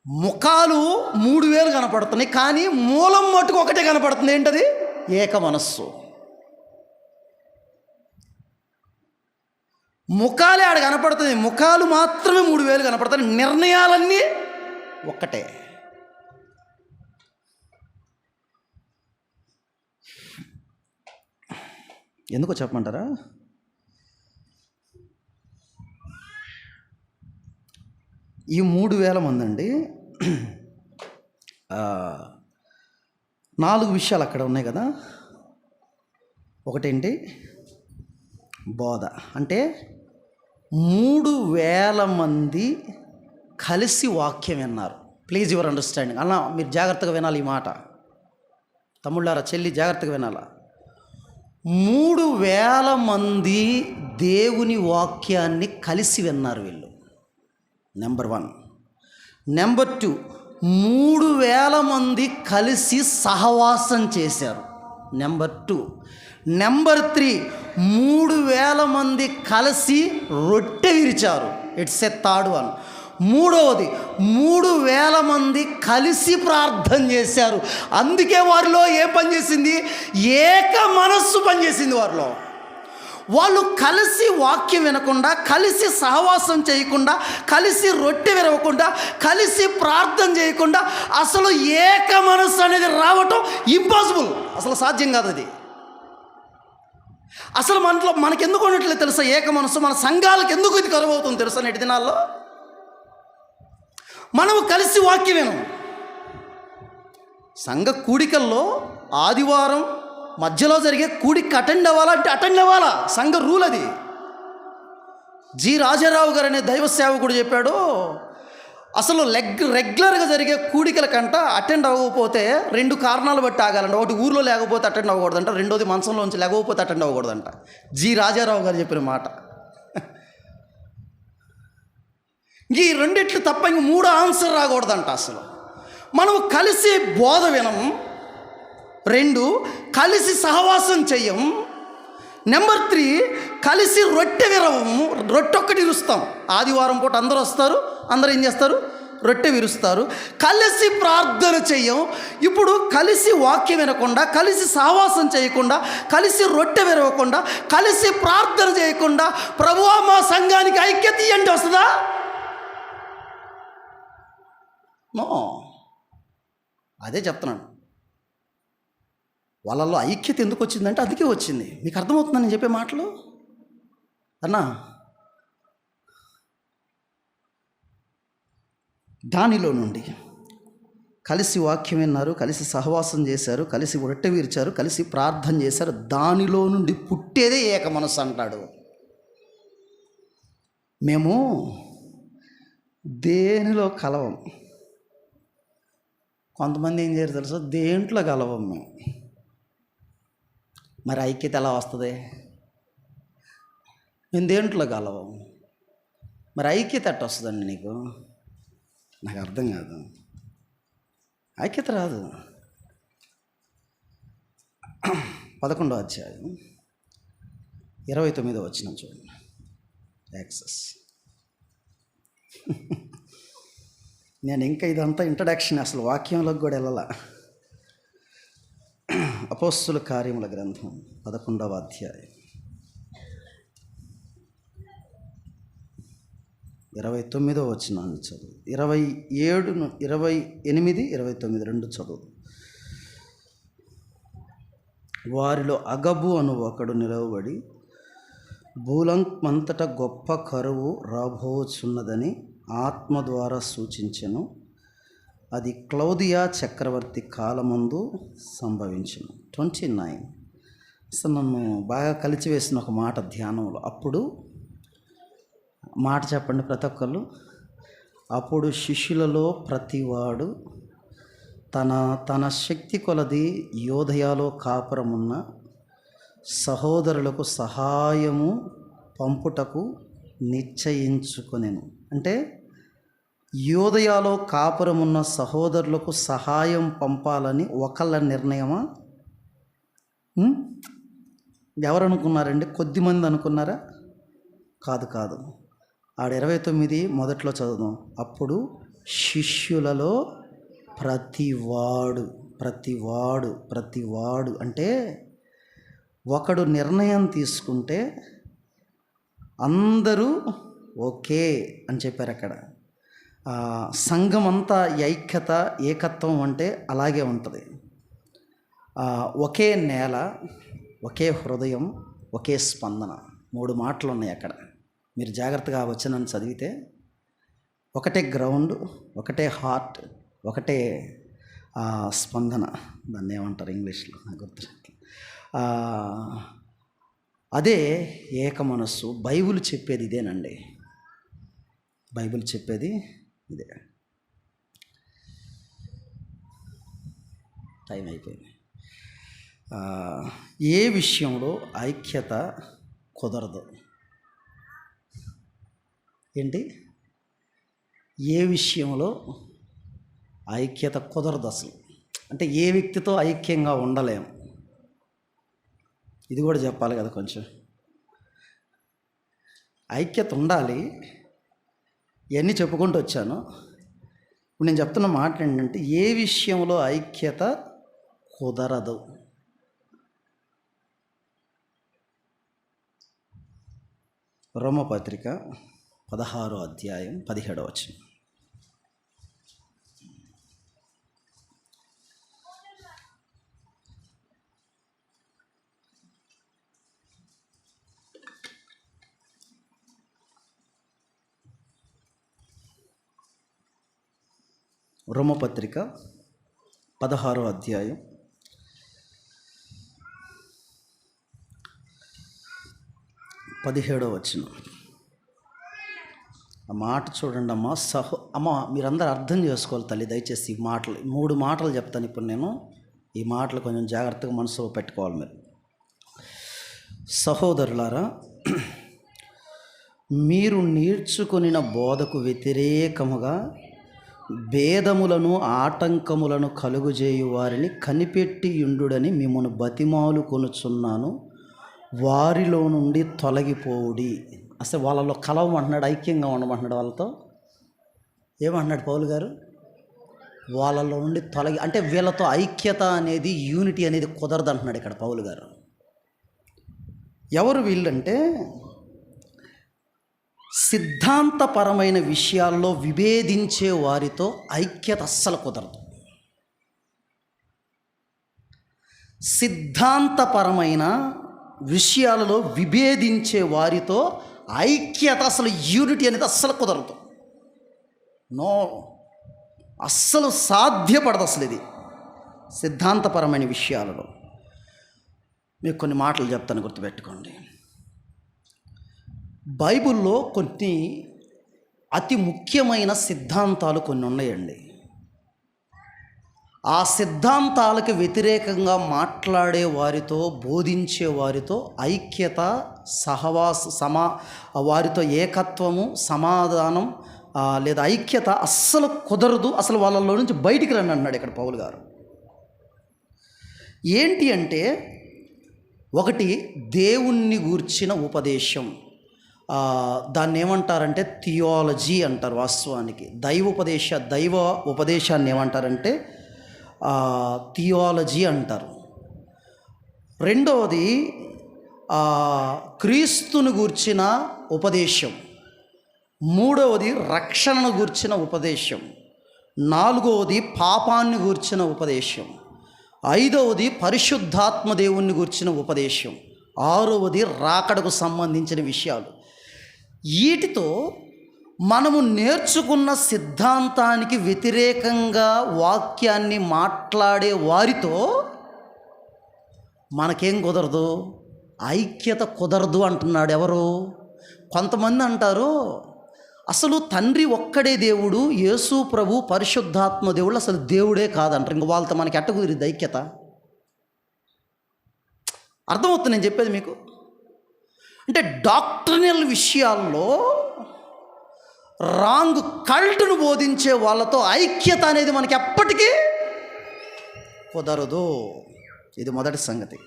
ముఖాలు 3,000 కనపడుతున్నాయి, కానీ మూలం మటుకు ఒకటే కనపడుతుంది. ఏంటది? ఏక మనస్సు. ముఖాలే ఆడ కనపడుతుంది, ముఖాలు మాత్రమే 3,000 కనపడతాయి, నిర్ణయాలన్నీ ఒక్కటే. ఎందుకో చెప్పమంటారా? ఈ 3,000 మంది అండి, 4 విషయాలు అక్కడ ఉన్నాయి కదా. ఒకటేంటి? బోధ అంటే 3,000 మంది కలిసి వాక్యం విన్నారు. Please your understanding. అలా మీరు జాగ్రత్తగా వినాలి ఈ మాట. తమ్ముళ్ళారా, చెల్లి జాగ్రత్తగా వినాలా. 3,000 మంది దేవుని వాక్యాన్ని కలిసి విన్నారు వీళ్ళు. నెంబర్ 1. నెంబర్ 2, 3,000 మంది కలిసి సహవాసం చేశారు. నెంబర్ 2. నెంబర్ 3, 3,000 మంది కలిసి రొట్టె విరిచారు. It's a third one. మూడవది, 3,000 మంది కలిసి ప్రార్థన చేశారు. అందుకే వారిలో ఏ పని చేసింది? ఏక మనస్సు పనిచేసింది వారిలో. వాళ్ళు కలిసి వాక్యం వినకుండా, కలిసి సహవాసం చేయకుండా, కలిసి రొట్టె విరవకుండా, కలిసి ప్రార్థన చేయకుండా అసలు ఏక మనస్సు అనేది రావటం ఇంపాసిబుల్. అసలు సాధ్యం కాదు అది. అసలు మనకి ఎందుకు ఉండట్లేదు తెలుసా ఏక మనస్సు? మన సంఘాలకు ఎందుకు ఇది కరువు అవుతుంది తెలుసా? నేటి దినాల్లో మనము కలిసి వాక్యం వినం. సంఘ కూడికల్లో ఆదివారం మధ్యలో జరిగే కూడికి అటెండ్ అవ్వాలంటే అటెండ్ అవ్వాలా. సంఘ రూల్ అది. జి రాజారావు గారు అనే దైవ సేవకుడు చెప్పాడు, అసలు రెగ్యులర్గా జరిగే కూడికల కంట అటెండ్ అవ్వకపోతే 2 కారణాలు బట్టి ఆగాలంట. ఒకటి, ఊర్లో లేకపోతే అటెండ్ అవ్వకూడదంట. రెండోది, మంచంలోంచి లేకపోతే అటెండ్ అవ్వకూడదంట. జి రాజారావు గారు చెప్పిన మాట. ఈ రెండిట్లు తప్ప ఇంక 3 ఆన్సర్ రాకూడదంట. అసలు మనం కలిసి బోధ వినం. 2, కలిసి సహవాసం చెయ్యం. నెంబర్ 3, కలిసి రొట్టె విరవము. రొట్టె ఒక్కటి విరుస్తాం. ఆదివారం పూట అందరూ వస్తారు, అందరూ ఏం చేస్తారు? రొట్టె విరుస్తారు. కలిసి ప్రార్థన చెయ్యం. ఇప్పుడు కలిసి వాక్యం వినకుండా, కలిసి సహవాసం చేయకుండా, కలిసి రొట్టె విరవకుండా, కలిసి ప్రార్థన చేయకుండా ప్రభువా మా సంఘానికి ఐక్యత అంటే వస్తుందా? నో. అదే చెప్తున్నాను. వాళ్ళల్లో ఐక్యత ఎందుకు వచ్చిందంటే అందుకే వచ్చింది. మీకు అర్థమవుతుందని నేను చెప్పే మాటలు అన్నా? దానిలో నుండి కలిసి వాక్యం విన్నారు, కలిసి సహవాసం చేశారు, కలిసి రొట్టె విరిచారు, కలిసి ప్రార్థన చేశారు. దానిలో నుండి పుట్టేదే ఏక మనస్సు అంటాడు. మేము దేనిలో కలవం. కొంతమంది ఏం చేయరు తెలుసా? దేంట్లో కలవం మేము. మరి ఐక్యత ఎలా వస్తుంది? మేము దేంట్లో కలవం, మరి ఐక్యత ఎట్ట వస్తుందండి నీకు? నాకు అర్థం కాదు. ఐక్యత రాదు. 11వ అధ్యాయం 29వ వచనం చూడండి. యాక్సెస్. నేను ఇంకా ఇదంతా ఇంట్రడక్షన్, అసలు వాక్యంలోకి కూడా వెళ్ళాల. అపోస్తుల కార్యముల గ్రంథం 11వ అధ్యాయం 29వ వచనాన్ని చదువు. 27, 28, 29 2 చదువు. వారిలో అగబు అను ఒకడు నిలవబడి భూలంమంతట గొప్ప కరువు రాబోచున్నదని ఆత్మ ద్వారా సూచించెను. అది క్లౌదియా చక్రవర్తి కాలమందు సంభవించును. 29. అసలు నన్ను బాగా కలిచివేసిన ఒక మాట ధ్యానంలో. అప్పుడు మాట చెప్పండి ప్రతి ఒక్కళ్ళు. అప్పుడు శిష్యులలో ప్రతివాడు తన శక్తి కొలది యోదయాలో కాపురమున్న సహోదరులకు సహాయము పంపుటకు నిశ్చయించుకొనెను. అంటే యోదయాలో కాపురమున్న సహోదరులకు సహాయం పంపాలని ఒకళ్ళ నిర్ణయమా? ఎవరు అనుకున్నారండి? కొద్దిమంది అనుకున్నారా? కాదు. ఆడ 29 మొదట్లో చదువుదాం. అప్పుడు శిష్యులలో ప్రతివాడు అంటే ఒకడు నిర్ణయం తీసుకుంటే అందరూ ఓకే అని చెప్పారు అక్కడ. సంఘం అంతా ఐక్యత, ఏకత్వం అంటే అలాగే ఉంటుంది. ఒకే నేల, ఒకే హృదయం, ఒకే స్పందన. 3 మాటలు ఉన్నాయి అక్కడ. మీరు జాగ్రత్తగా వచనాన్ని చదివితే ఒకటే గ్రౌండ్, ఒకటే హార్ట్, ఒకటే స్పందన. దాన్ని ఏమంటారు ఇంగ్లీష్లో నాకు గుర్తు. అదే ఏక మనస్సు. బైబిల్ చెప్పేది ఇదేనండి. బైబిల్ చెప్పేది ఇదే. టైం అయిపోయింది. ఏ విషయంలో ఐక్యత కుదరదు? ఏంటి? ఏ విషయంలో ఐక్యత కుదరదు అసలు? అంటే ఏ వ్యక్తితో ఐక్యంగా ఉండలేము. ఇది కూడా చెప్పాలి కదా కొంచెం. ఐక్యత ఉండాలి. ఇవన్నీ చెప్పుకుంటూ వచ్చాను. ఇప్పుడు నేను చెప్తున్న మాట ఏంటంటే ఏ విషయంలో ఐక్యత కుదరదు? రోమపత్రిక 16వ అధ్యాయం 17వ వచనం. రోమపత్రిక 16వ అధ్యాయం 17వ వచనం. ఆ మాట చూడండి అమ్మ. మీరందరూ అర్థం చేసుకోవాలి తల్లి, దయచేసి. ఈ మాటలు 3 మాటలు చెప్తాను ఇప్పుడు నేను. ఈ మాటలు కొంచెం జాగ్రత్తగా మనసులో పెట్టుకోవాలి మీరు. సహోదరులారా, మీరు నేర్చుకొనిన బోధకు వ్యతిరేకముగా భేదములను ఆటంకములను కలుగుజేయు వారిని కనిపెట్టి యుండుడని మిమ్మల్ని బతిమాలు కొనుచున్నాను. వారిలో నుండి తొలగిపోవుడి. అసలు వాళ్ళలో కలవమంటున్నాడు, ఐక్యంగా ఉండమంటున్నాడు. వాళ్ళతో ఏమంటున్నాడు పౌలు గారు? వాళ్ళలో నుండి అంటే వీళ్ళతో ఐక్యత అనేది, యూనిటీ అనేది కుదరదు అంటున్నాడు ఇక్కడ పౌలు గారు. ఎవరు వీళ్ళంటే సిద్ధాంతపరమైన విషయాల్లో విభేదించే వారితో ఐక్యత అస్సలు కుదరదు. సిద్ధాంతపరమైన విషయాలలో విభేదించే వారితో ఐక్యత, అసలు యూనిటీ అనేది అస్సలు కుదరదు. నో, అస్సలు సాధ్యపడదు అసలు ఇది. సిద్ధాంతపరమైన విషయాలలో మీకు కొన్ని మాటలు చెప్తాను, గుర్తుపెట్టుకోండి. బైబిల్లో కొన్ని అతి ముఖ్యమైన సిద్ధాంతాలు కొన్ని ఉన్నాయండి. ఆ సిద్ధాంతాలకు వ్యతిరేకంగా మాట్లాడే వారితో, బోధించే వారితో ఐక్యత, వారితో ఏకత్వము, సమాధానం లేదా ఐక్యత అస్సలు కుదరదు. అసలు వాళ్ళలో నుంచి బయటికి రండి అన్నాడు ఇక్కడ పౌలు గారు. ఏంటి అంటే, ఒకటి దేవుణ్ణి గూర్చిన ఉపదేశం. దాన్ని ఏమంటారంటే థియాలజీ అంటారు. వాస్తవానికి దైవ ఉపదేశాన్ని ఏమంటారంటే థియాలజీ అంటారు. రెండవది క్రీస్తుని గూర్చిన ఉపదేశం. మూడవది రక్షణను గూర్చిన ఉపదేశం. నాలుగవది పాపాన్ని గూర్చిన ఉపదేశం. ఐదవది పరిశుద్ధాత్మ దేవుణ్ణి గూర్చిన ఉపదేశం. ఆరవది రాకడకు సంబంధించిన విషయాలు. వీటితో మనము నేర్చుకున్న సిద్ధాంతానికి వ్యతిరేకంగా వాక్యాన్ని మాట్లాడే వారితో మనకేం కుదరదు? ఐక్యత కుదరదు అంటున్నాడు. ఎవరు? కొంతమంది అంటారు అసలు తండ్రి ఒక్కడే దేవుడు, యేసు ప్రభు పరిశుద్ధాత్మ దేవుడు అసలు దేవుడే కాదంటారు. ఇంక వాళ్ళతో మనకి ఎట్ట కుదిరిద్ది ఐక్యత? అర్థమవుతుంది నేను చెప్పేది మీకు. అంటే డాక్ట్రినల్ విషయాల్లో రాంగ్ కల్ట్ను బోధించే వాళ్ళతో ఐక్యత అనేది మనకి ఎప్పటికీ కుదరదు. ఇది మొదటి సంగతి,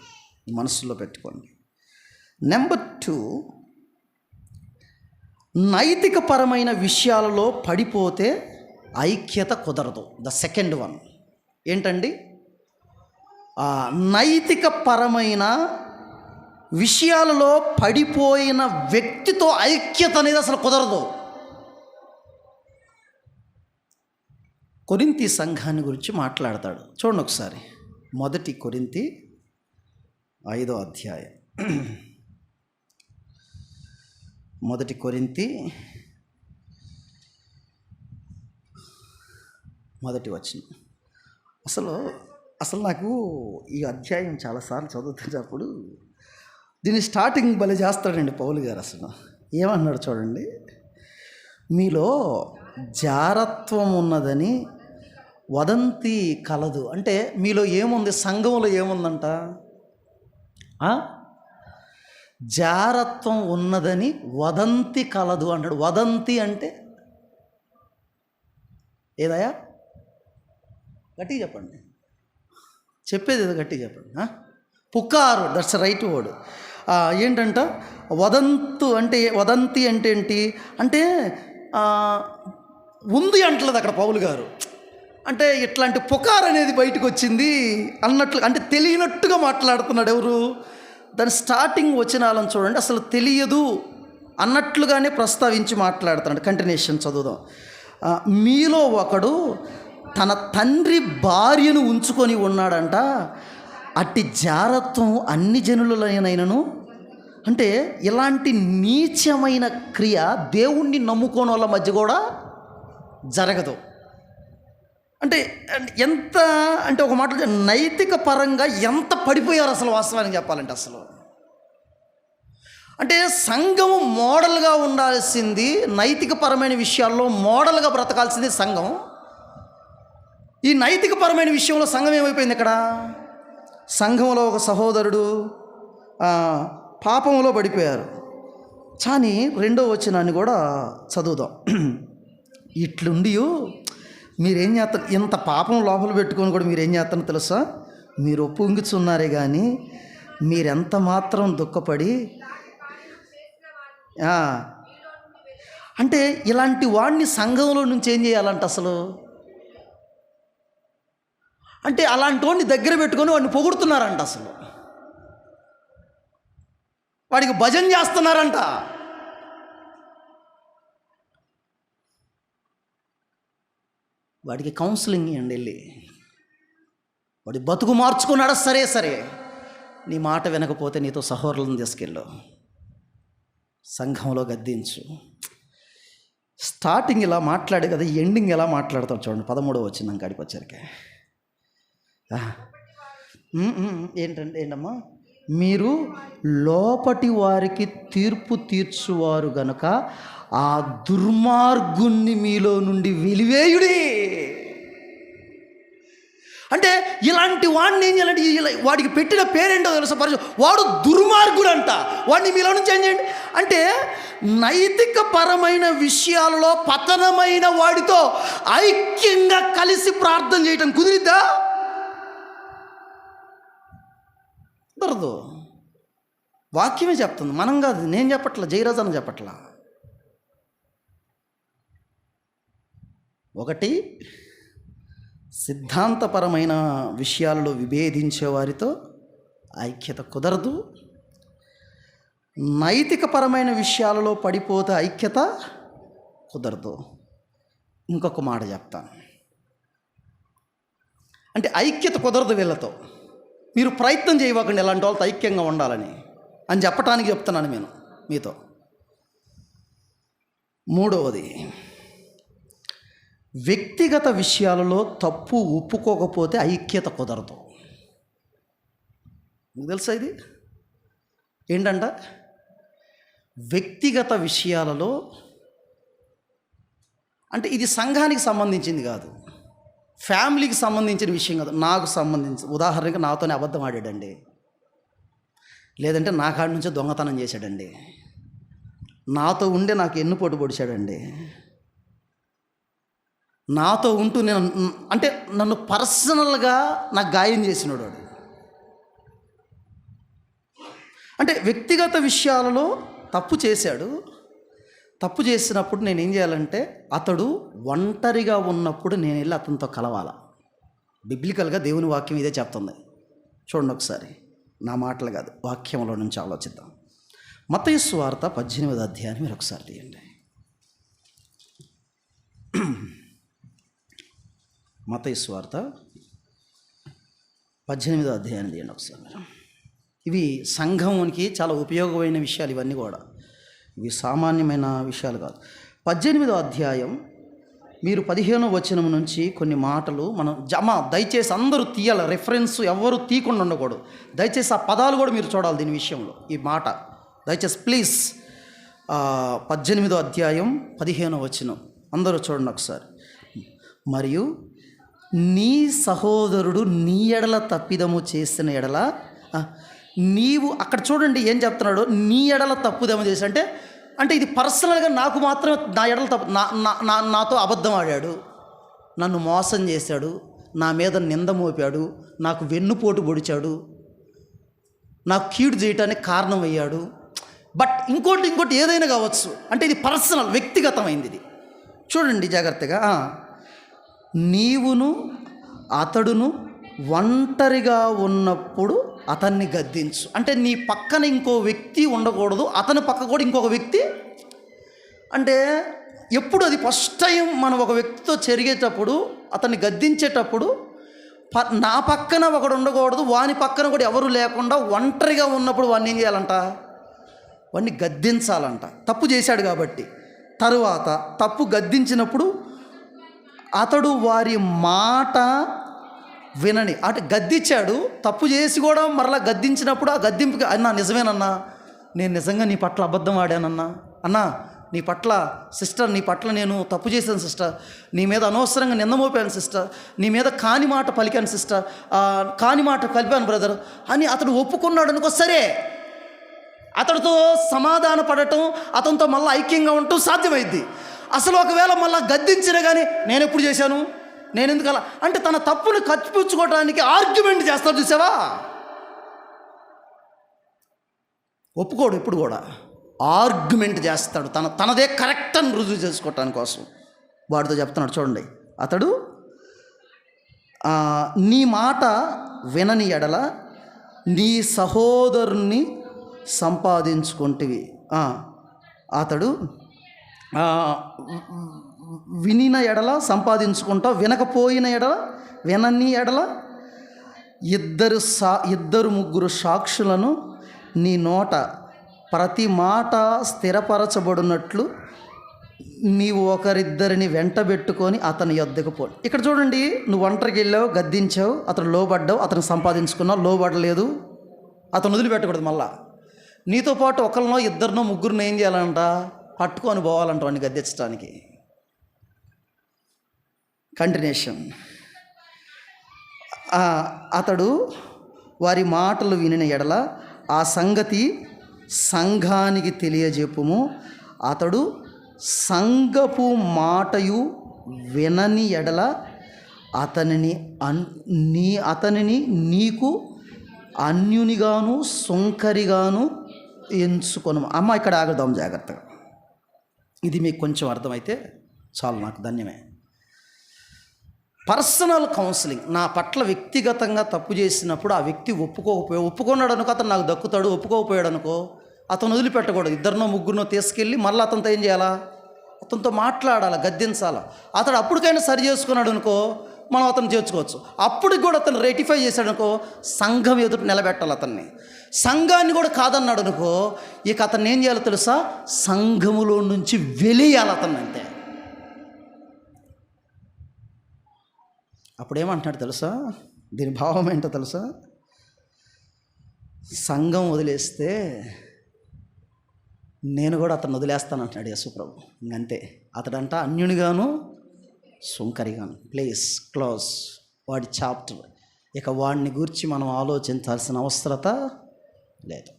మనసులో పెట్టుకోండి. నెంబర్ 2, నైతికపరమైన విషయాలలో పడిపోతే ఐక్యత కుదరదు. ద సెకండ్ వన్ ఏంటండి? నైతికపరమైన విషయాలలో పడిపోయిన వ్యక్తితో ఐక్యత అనేది అసలు కుదరదు. కొరింథీ సంఘాన్ని గురించి మాట్లాడతాడు. చూడండి ఒకసారి. 1 కొరింథీ 5వ అధ్యాయం 1 కొరింథీ 1వ వచనం. అసలు నాకు ఈ అధ్యాయం చాలాసార్లు చదువుతున్నప్పుడు దీని స్టార్టింగ్ భలే చేస్తాడండి పౌలు గారు. అసలు ఏమన్నాడు చూడండి, మీలో జారత్వం ఉన్నదని వదంతి కలదు. అంటే మీలో ఏముంది, సంఘంలో ఏముందంట, జారత్వం ఉన్నదని వదంతి కలదు అంటాడు. వదంతి అంటే ఏదయా? గట్టిగా చెప్పండి, చెప్పేది ఏదో గట్టిగా చెప్పండి. పుకారు, దట్స్ రైట్ వర్డ్. ఏంటంట వదంతి అంటే ఏంటి అంటే ఉంది అంటలేదు అక్కడ పౌలు గారు. అంటే ఇట్లాంటి పుకార్ అనేది బయటకు వచ్చింది అన్నట్లు, అంటే తెలియనట్టుగా మాట్లాడుతున్నాడు. ఎవరు? దాని స్టార్టింగ్ వచనాలను చూడండి, అసలు తెలియదు అన్నట్లుగానే ప్రస్తావించి మాట్లాడుతున్నాడు. కంటిన్యూషన్ చదువుదాం. మీలో ఒకడు తన తండ్రి భార్యను ఉంచుకొని ఉన్నాడంట, అట్టి జారత్వం అన్ని జనులైనను. అంటే ఇలాంటి నీచమైన క్రియ దేవుణ్ణి నమ్ముకోని వాళ్ళ మధ్య కూడా జరగదు. అంటే ఎంత అంటే ఒక మాట నైతిక పరంగా ఎంత పడిపోయారు అసలు వాస్తవానికి చెప్పాలంటే. అసలు అంటే సంఘము మోడల్గా ఉండాల్సింది, నైతికపరమైన విషయాల్లో మోడల్గా బ్రతకాల్సింది సంఘం. ఈ నైతికపరమైన విషయంలో సంఘం ఏమైపోయింది? ఇక్కడ సంఘంలో ఒక సహోదరుడు పాపంలో పడిపోయారు. కానీ 2వ వచనాన్ని కూడా చదువుదాం. ఇట్లుండి మీరేం చేస్తారు, ఇంత పాపం లోపల పెట్టుకొని కూడా మీరేం చేస్తారో తెలుసా? మీరు ఒప్పుంగుచున్నారే కానీ మీరెంత మాత్రం దుఃఖపడి, అంటే ఇలాంటి వాడిని సంఘంలో నుంచి ఏం చేయాలంట అసలు? అంటే అలాంటి వాడిని దగ్గర పెట్టుకొని వాడిని పొగుడుతున్నారంట, అసలు వాడికి భజన చేస్తున్నారంట. వాడికి కౌన్సిలింగ్ ఇవ్వండి, వెళ్ళి వాడి బతుకు మార్చుకున్నాడా? సరే నీ మాట వినకపోతే నీతో సహోదరులను తీసుకెళ్ళు, సంఘంలో గద్దించు. స్టార్టింగ్ ఇలా మాట్లాడే కదా, ఎండింగ్ ఎలా మాట్లాడతాం చూడండి. 13వ వచనం కాడికి వచ్చరికి ఏంటమ్మా, మీరు లోపటి వారికి తీర్పు తీర్చువారు గనుక ఆ దుర్మార్గుణ్ణి మీలో నుండి వెలివేయుడి. అంటే ఇలాంటి వాడిని ఏం చేయాలంటే, వాడికి పెట్టిన పేరేంటో తెలుసా? వాడు దుర్మార్గుడు అంట. వాడిని మీలో నుంచి ఏం చేయండి అంటే, నైతిక పరమైన విషయాలలో పతనమైన వాడితో ఐక్యంగా కలిసి ప్రార్థన చేయటం కుదిరిద్దా? కుదరదు. వాక్యమే చెప్తుంది, మనం కాదు. నేను చెప్పట్లా, జయరాజ్ అని చెప్పట్లా. ఒకటి, సిద్ధాంతపరమైన విషయాలలో విభేదించే వారితో ఐక్యత కుదరదు. నైతికపరమైన విషయాలలో పడిపోతే ఐక్యత కుదరదు. ఇంకొక మాట చెప్తాను, అంటే ఐక్యత కుదరదు వీళ్ళతో. మీరు ప్రయత్నం చేయవకండి ఎలాంటి వాళ్ళతో ఐక్యంగా ఉండాలని అని చెప్పటానికి చెప్తున్నాను నేను మీతో. 3వది, వ్యక్తిగత విషయాలలో తప్పు ఒప్పుకోకపోతే ఐక్యత కుదరదు. మీకు తెలుసా ఇది ఏంటంట? వ్యక్తిగత విషయాలలో, అంటే ఇది సంఘానికి సంబంధించింది కాదు, ఫ్యామిలీకి సంబంధించిన విషయం కాదు, నాకు సంబంధించి. ఉదాహరణకి నాతోనే అబద్ధం ఆడాడండి, లేదంటే నా కాడి నుంచే దొంగతనం చేశాడండి, నాతో ఉండే నాకు ఎన్నుపోటు పొడిచాడండి, నాతో ఉంటూ అంటే నన్ను పర్సనల్గా నాకు గాయం చేసినాడు వాడు. అంటే వ్యక్తిగత విషయాలలో తప్పు చేశాడు. తప్పు చేసినప్పుడు నేనేం చేయాలంటే, అతడు ఒంటరిగా ఉన్నప్పుడు నేను వెళ్ళి అతనితో కలవాల. బిబ్లికల్గా దేవుని వాక్యం ఇదే చెప్తుంది. చూడండి ఒకసారి, నా మాటలు కాదు, వాక్యంలో నుంచి ఆలోచిద్దాం. మత్తయి సువార్త 18వ అధ్యాయాన్ని మీరు ఒకసారి తీయండి. మత్తయి సువార్త 18వ అధ్యాయాన్ని తీయండి ఒకసారి. ఇవి సంఘంకి చాలా ఉపయోగమైన విషయాలు, ఇవన్నీ కూడా ఇవి సామాన్యమైన విషయాలు కాదు. 18వ అధ్యాయం మీరు 15వ వచనం నుంచి కొన్ని మాటలు మనం దయచేసి అందరూ తీయాలి, రెఫరెన్స్ ఎవరు తీయకుండా ఉండకూడదు. దయచేసి ఆ పదాలు కూడా మీరు చూడాలి దీని విషయంలో. ఈ మాట దయచేసి ప్లీజ్. 18వ అధ్యాయం 15వ వచనం అందరూ చూడండి ఒకసారి. మరియు నీ సహోదరుడు నీ ఎడల తప్పిదము చేసిన ఎడల నీవు, అక్కడ చూడండి ఏం చెప్తున్నాడు, నీ ఎడల తప్పుదము చేసి అంటే ఇది పర్సనల్గా నాకు మాత్రమే నా ఎడల తప్పు, నాతో అబద్ధం ఆడాడు, నన్ను మోసం చేశాడు, నా మీద నింద మోపాడు, నాకు వెన్నుపోటు పొడిచాడు, నాకు కీడు చేయటానికి కారణమయ్యాడు. బట్ ఇంకోటి ఏదైనా కావచ్చు. అంటే ఇది పర్సనల్, వ్యక్తిగతమైంది. ఇది చూడండి జాగ్రత్తగా. నీవును అతడును ఒంటరిగా ఉన్నప్పుడు అతన్ని గద్దించు. అంటే నీ పక్కన ఇంకో వ్యక్తి ఉండకూడదు, అతని పక్క కూడా ఇంకొక వ్యక్తి. అంటే ఎప్పుడు అది ఫస్ట్ టైం మనం ఒక వ్యక్తితో చెరిగేటప్పుడు, అతన్ని గద్దించేటప్పుడు నా పక్కన ఒకడు ఉండకూడదు, వాని పక్కన కూడా ఎవరు లేకుండా ఒంటరిగా ఉన్నప్పుడు వాడిని ఏం చేయాలంట, వాడిని గద్దించాలంట. తప్పు చేశాడు కాబట్టి. తరువాత తప్పు గద్దించినప్పుడు అతడు వారి మాట వినని, అంటే గద్దించాడు, తప్పు చేసి కూడా మరలా గద్దించినప్పుడు ఆ గద్దింపుకి, అన్నా నిజమేనన్నా, నేను నిజంగా నీ పట్ల అబద్ధం ఆడానన్నా, అన్నా నీ పట్ల సిస్టర్, నీ పట్ల నేను తప్పు చేశాను సిస్టర్, నీ మీద అనవసరంగా నింద మోపాను సిస్టర్, నీ మీద కాని మాట పలికాను సిస్టర్, కాని మాట కలిపాను బ్రదర్ అని అతడు ఒప్పుకున్నాడు అనుకో, సరే అతడితో సమాధాన పడటం, అతనితో మళ్ళీ ఐక్యంగా ఉండటం సాధ్యమైద్ది. అసలు ఒకవేళ మళ్ళీ గద్దించినా కానీ నేను ఎప్పుడు చేశాను, నేను ఎందుకు అలా అంటే తన తప్పును కప్పిపుచ్చుకోవడానికి ఆర్గ్యుమెంట్ చేస్తాడు. చూసావా, ఒప్పుకోడు, ఎప్పుడు కూడా ఆర్గ్యుమెంట్ చేస్తాడు, తనదే కరెక్ట్ అని రుజువు చేసుకోవటానికి కోసం. వాడితో చెప్తున్నాడు చూడండి, అతడు నీ మాట వినని ఎడల నీ సహోదరుని సంపాదించుకుంటివి. అతడు వినిన ఎడల సంపాదించుకుంటావు, వినకపోయిన ఎడల, వినని ఎడల ఇద్దరు ముగ్గురు సాక్షులను నీ నోట ప్రతి మాట స్థిరపరచబడినట్లు నీవు ఒకరిద్దరిని వెంటబెట్టుకొని అతని యొద్దకు పో. ఇక్కడ చూడండి, నువ్వు ఒంటరికి వెళ్ళావు, గద్దించావు, అతను లోబడ్డావు, అతను సంపాదించుకున్నావు, లోబడలేదు, అతను వదిలిపెట్టకూడదు. మళ్ళా నీతో పాటు ఒకరినో ఇద్దరినో ముగ్గురినో ఏం చేయాలంట, పట్టుకొని పోవాలంట వాడిని గద్దించడానికి. కంటిన్యూషన్. అతడు వారి మాటలు వినిన ఎడల ఆ సంగతి సంఘానికి తెలియజెప్పుము. అతడు సంఘపు మాటయు వినని ఎడల అతనిని నీకు అన్యునిగాను సుంకరిగాను ఎంచుకొను. అమ్మ ఇక్కడ ఆగుదాం జాగ్రత్తగా. ఇది మీకు కొంచెం అర్థమైతే చాలు, నాకు ధన్యమే. Personal counselling. నా పట్ల వ్యక్తిగతంగా తప్పు చేసినప్పుడు ఆ వ్యక్తి ఒప్పుకున్నాడు అనుకో, అతను నాకు దక్కుతాడు. ఒప్పుకోకపోయాడు అనుకో, అతను వదిలిపెట్టకూడదు. ఇద్దరినో ముగ్గురినో తీసుకెళ్ళి మళ్ళీ అతనితో ఏం చేయాలా, అతనితో మాట్లాడాలా, గద్దించాలా. అతడు అప్పటికైనా సరి చేసుకున్నాడు అనుకో, మనం అతను చేర్చుకోవచ్చు. అప్పటికి కూడా అతను రెటిఫై చేశాడు అనుకో, సంఘం ఎదుటి నిలబెట్టాలి అతన్ని. సంఘాన్ని కూడా కాదన్నాడు అనుకో, ఇక అతన్ని ఏం చేయాలో తెలుసా, సంఘములో నుంచి వెలియాలి అతన్ని. అంతే. అప్పుడేమంటున్నాడు తెలుసా, దీని భావం ఏంటో తెలుసా, సంఘం వదిలేస్తే నేను కూడా అతను వదిలేస్తాను అంటున్నాడు యేసుప్రభు. ఇంకంతే. అతడంట అన్యునిగాను సుంకరిగాను. ప్లీజ్ క్లోజ్ వాడి చాప్టర్. ఇక వాడిని గురించి మనం ఆలోచించాల్సిన అవసరత లేదు.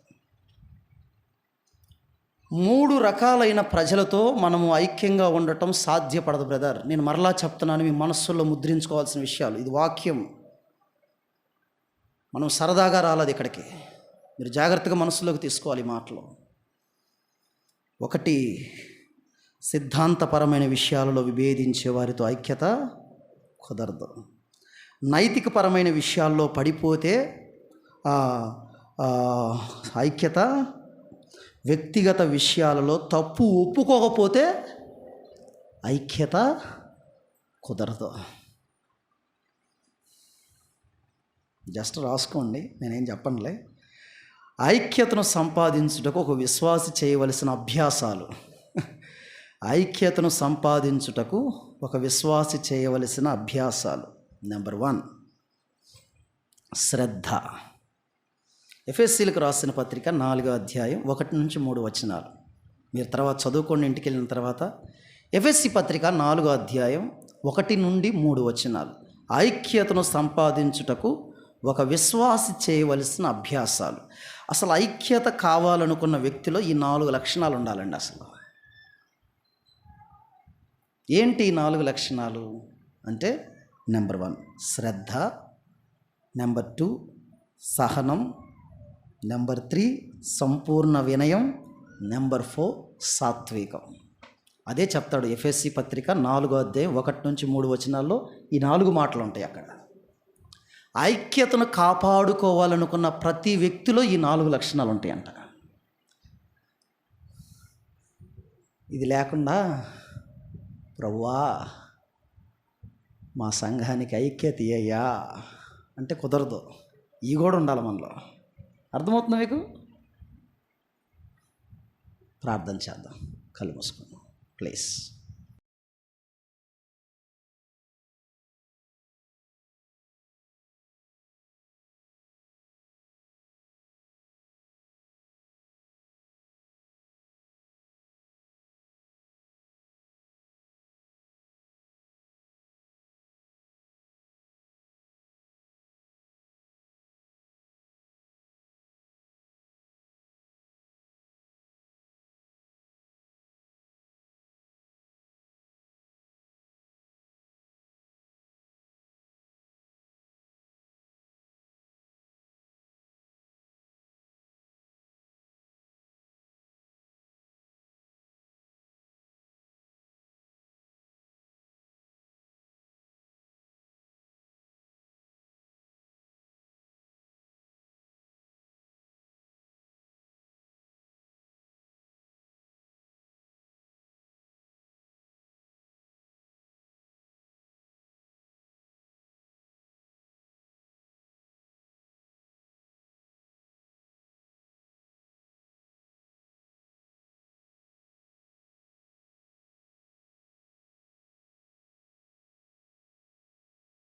3 రకాలైన ప్రజలతో మనము ఐక్యంగా ఉండటం సాధ్యపడదు బ్రదర్. నేను మరలా చెప్తున్నాను, మీ మనస్సులో ముద్రించుకోవాల్సిన విషయాలు. ఇది వాక్యం. మనం సరదాగా రాలేదు ఇక్కడికి. మీరు జాగ్రత్తగా మనసులోకి తీసుకోవాలి ఈ మాటలు. 1, సిద్ధాంతపరమైన విషయాలలో విభేదించే వారితో ఐక్యత కుదరదు. నైతికపరమైన విషయాల్లో పడిపోతే ఐక్యత, వ్యక్తిగత విషయాలలో తప్పు ఒప్పుకోకపోతే ఐక్యత కుదరదు. జస్ట్ రాసుకోండి, నేనేం చెప్పనులే. ఐక్యతను సంపాదించుటకు ఒక విశ్వాసి చేయవలసిన అభ్యాసాలు. ఐక్యతను సంపాదించుటకు ఒక విశ్వాసి చేయవలసిన అభ్యాసాలు. నెంబర్ 1 శ్రద్ధ. ఎఫెసీలకు రాసిన పత్రిక 4వ అధ్యాయం 1 నుంచి 3 వచనాలు మీరు తర్వాత చదువుకోండి ఇంటికి వెళ్ళిన తర్వాత. ఎఫెసీ పత్రిక 4వ అధ్యాయం 1 నుండి 3 వచనాలు. ఐక్యతను సంపాదించుటకు ఒక విశ్వాసి చేయవలసిన అభ్యాసాలు. అసలు ఐక్యత కావాలనుకున్న వ్యక్తిలో ఈ 4 లక్షణాలు ఉండాలండి. అసలు ఏంటి ఈ 4 లక్షణాలు అంటే, నెంబర్ 1 శ్రద్ధ, నెంబర్ 2 సహనం, నెంబర్ 3 సంపూర్ణ వినయం, నెంబర్ 4 సాత్వికం. అదే చెప్తాడు ఎఫెసీ పత్రిక 4వ అధ్యాయం 1 నుంచి 3 వచనాల్లో ఈ 4 మాటలు ఉంటాయి అక్కడ. ఐక్యతను కాపాడుకోవాలనుకున్న ప్రతి వ్యక్తిలో ఈ 4 లక్షణాలు ఉంటాయంట. ఇది లేకుండా ప్రభువా మా సంఘానికి ఐక్యత అయ్యా అంటే కుదరదు. ఈ కూడా ఉండాలి మనలో. అర్థమవుతుందా మీకు? ప్రార్థన చేద్దాం, కళ్ళు మూసుకుందాం ప్లీజ్.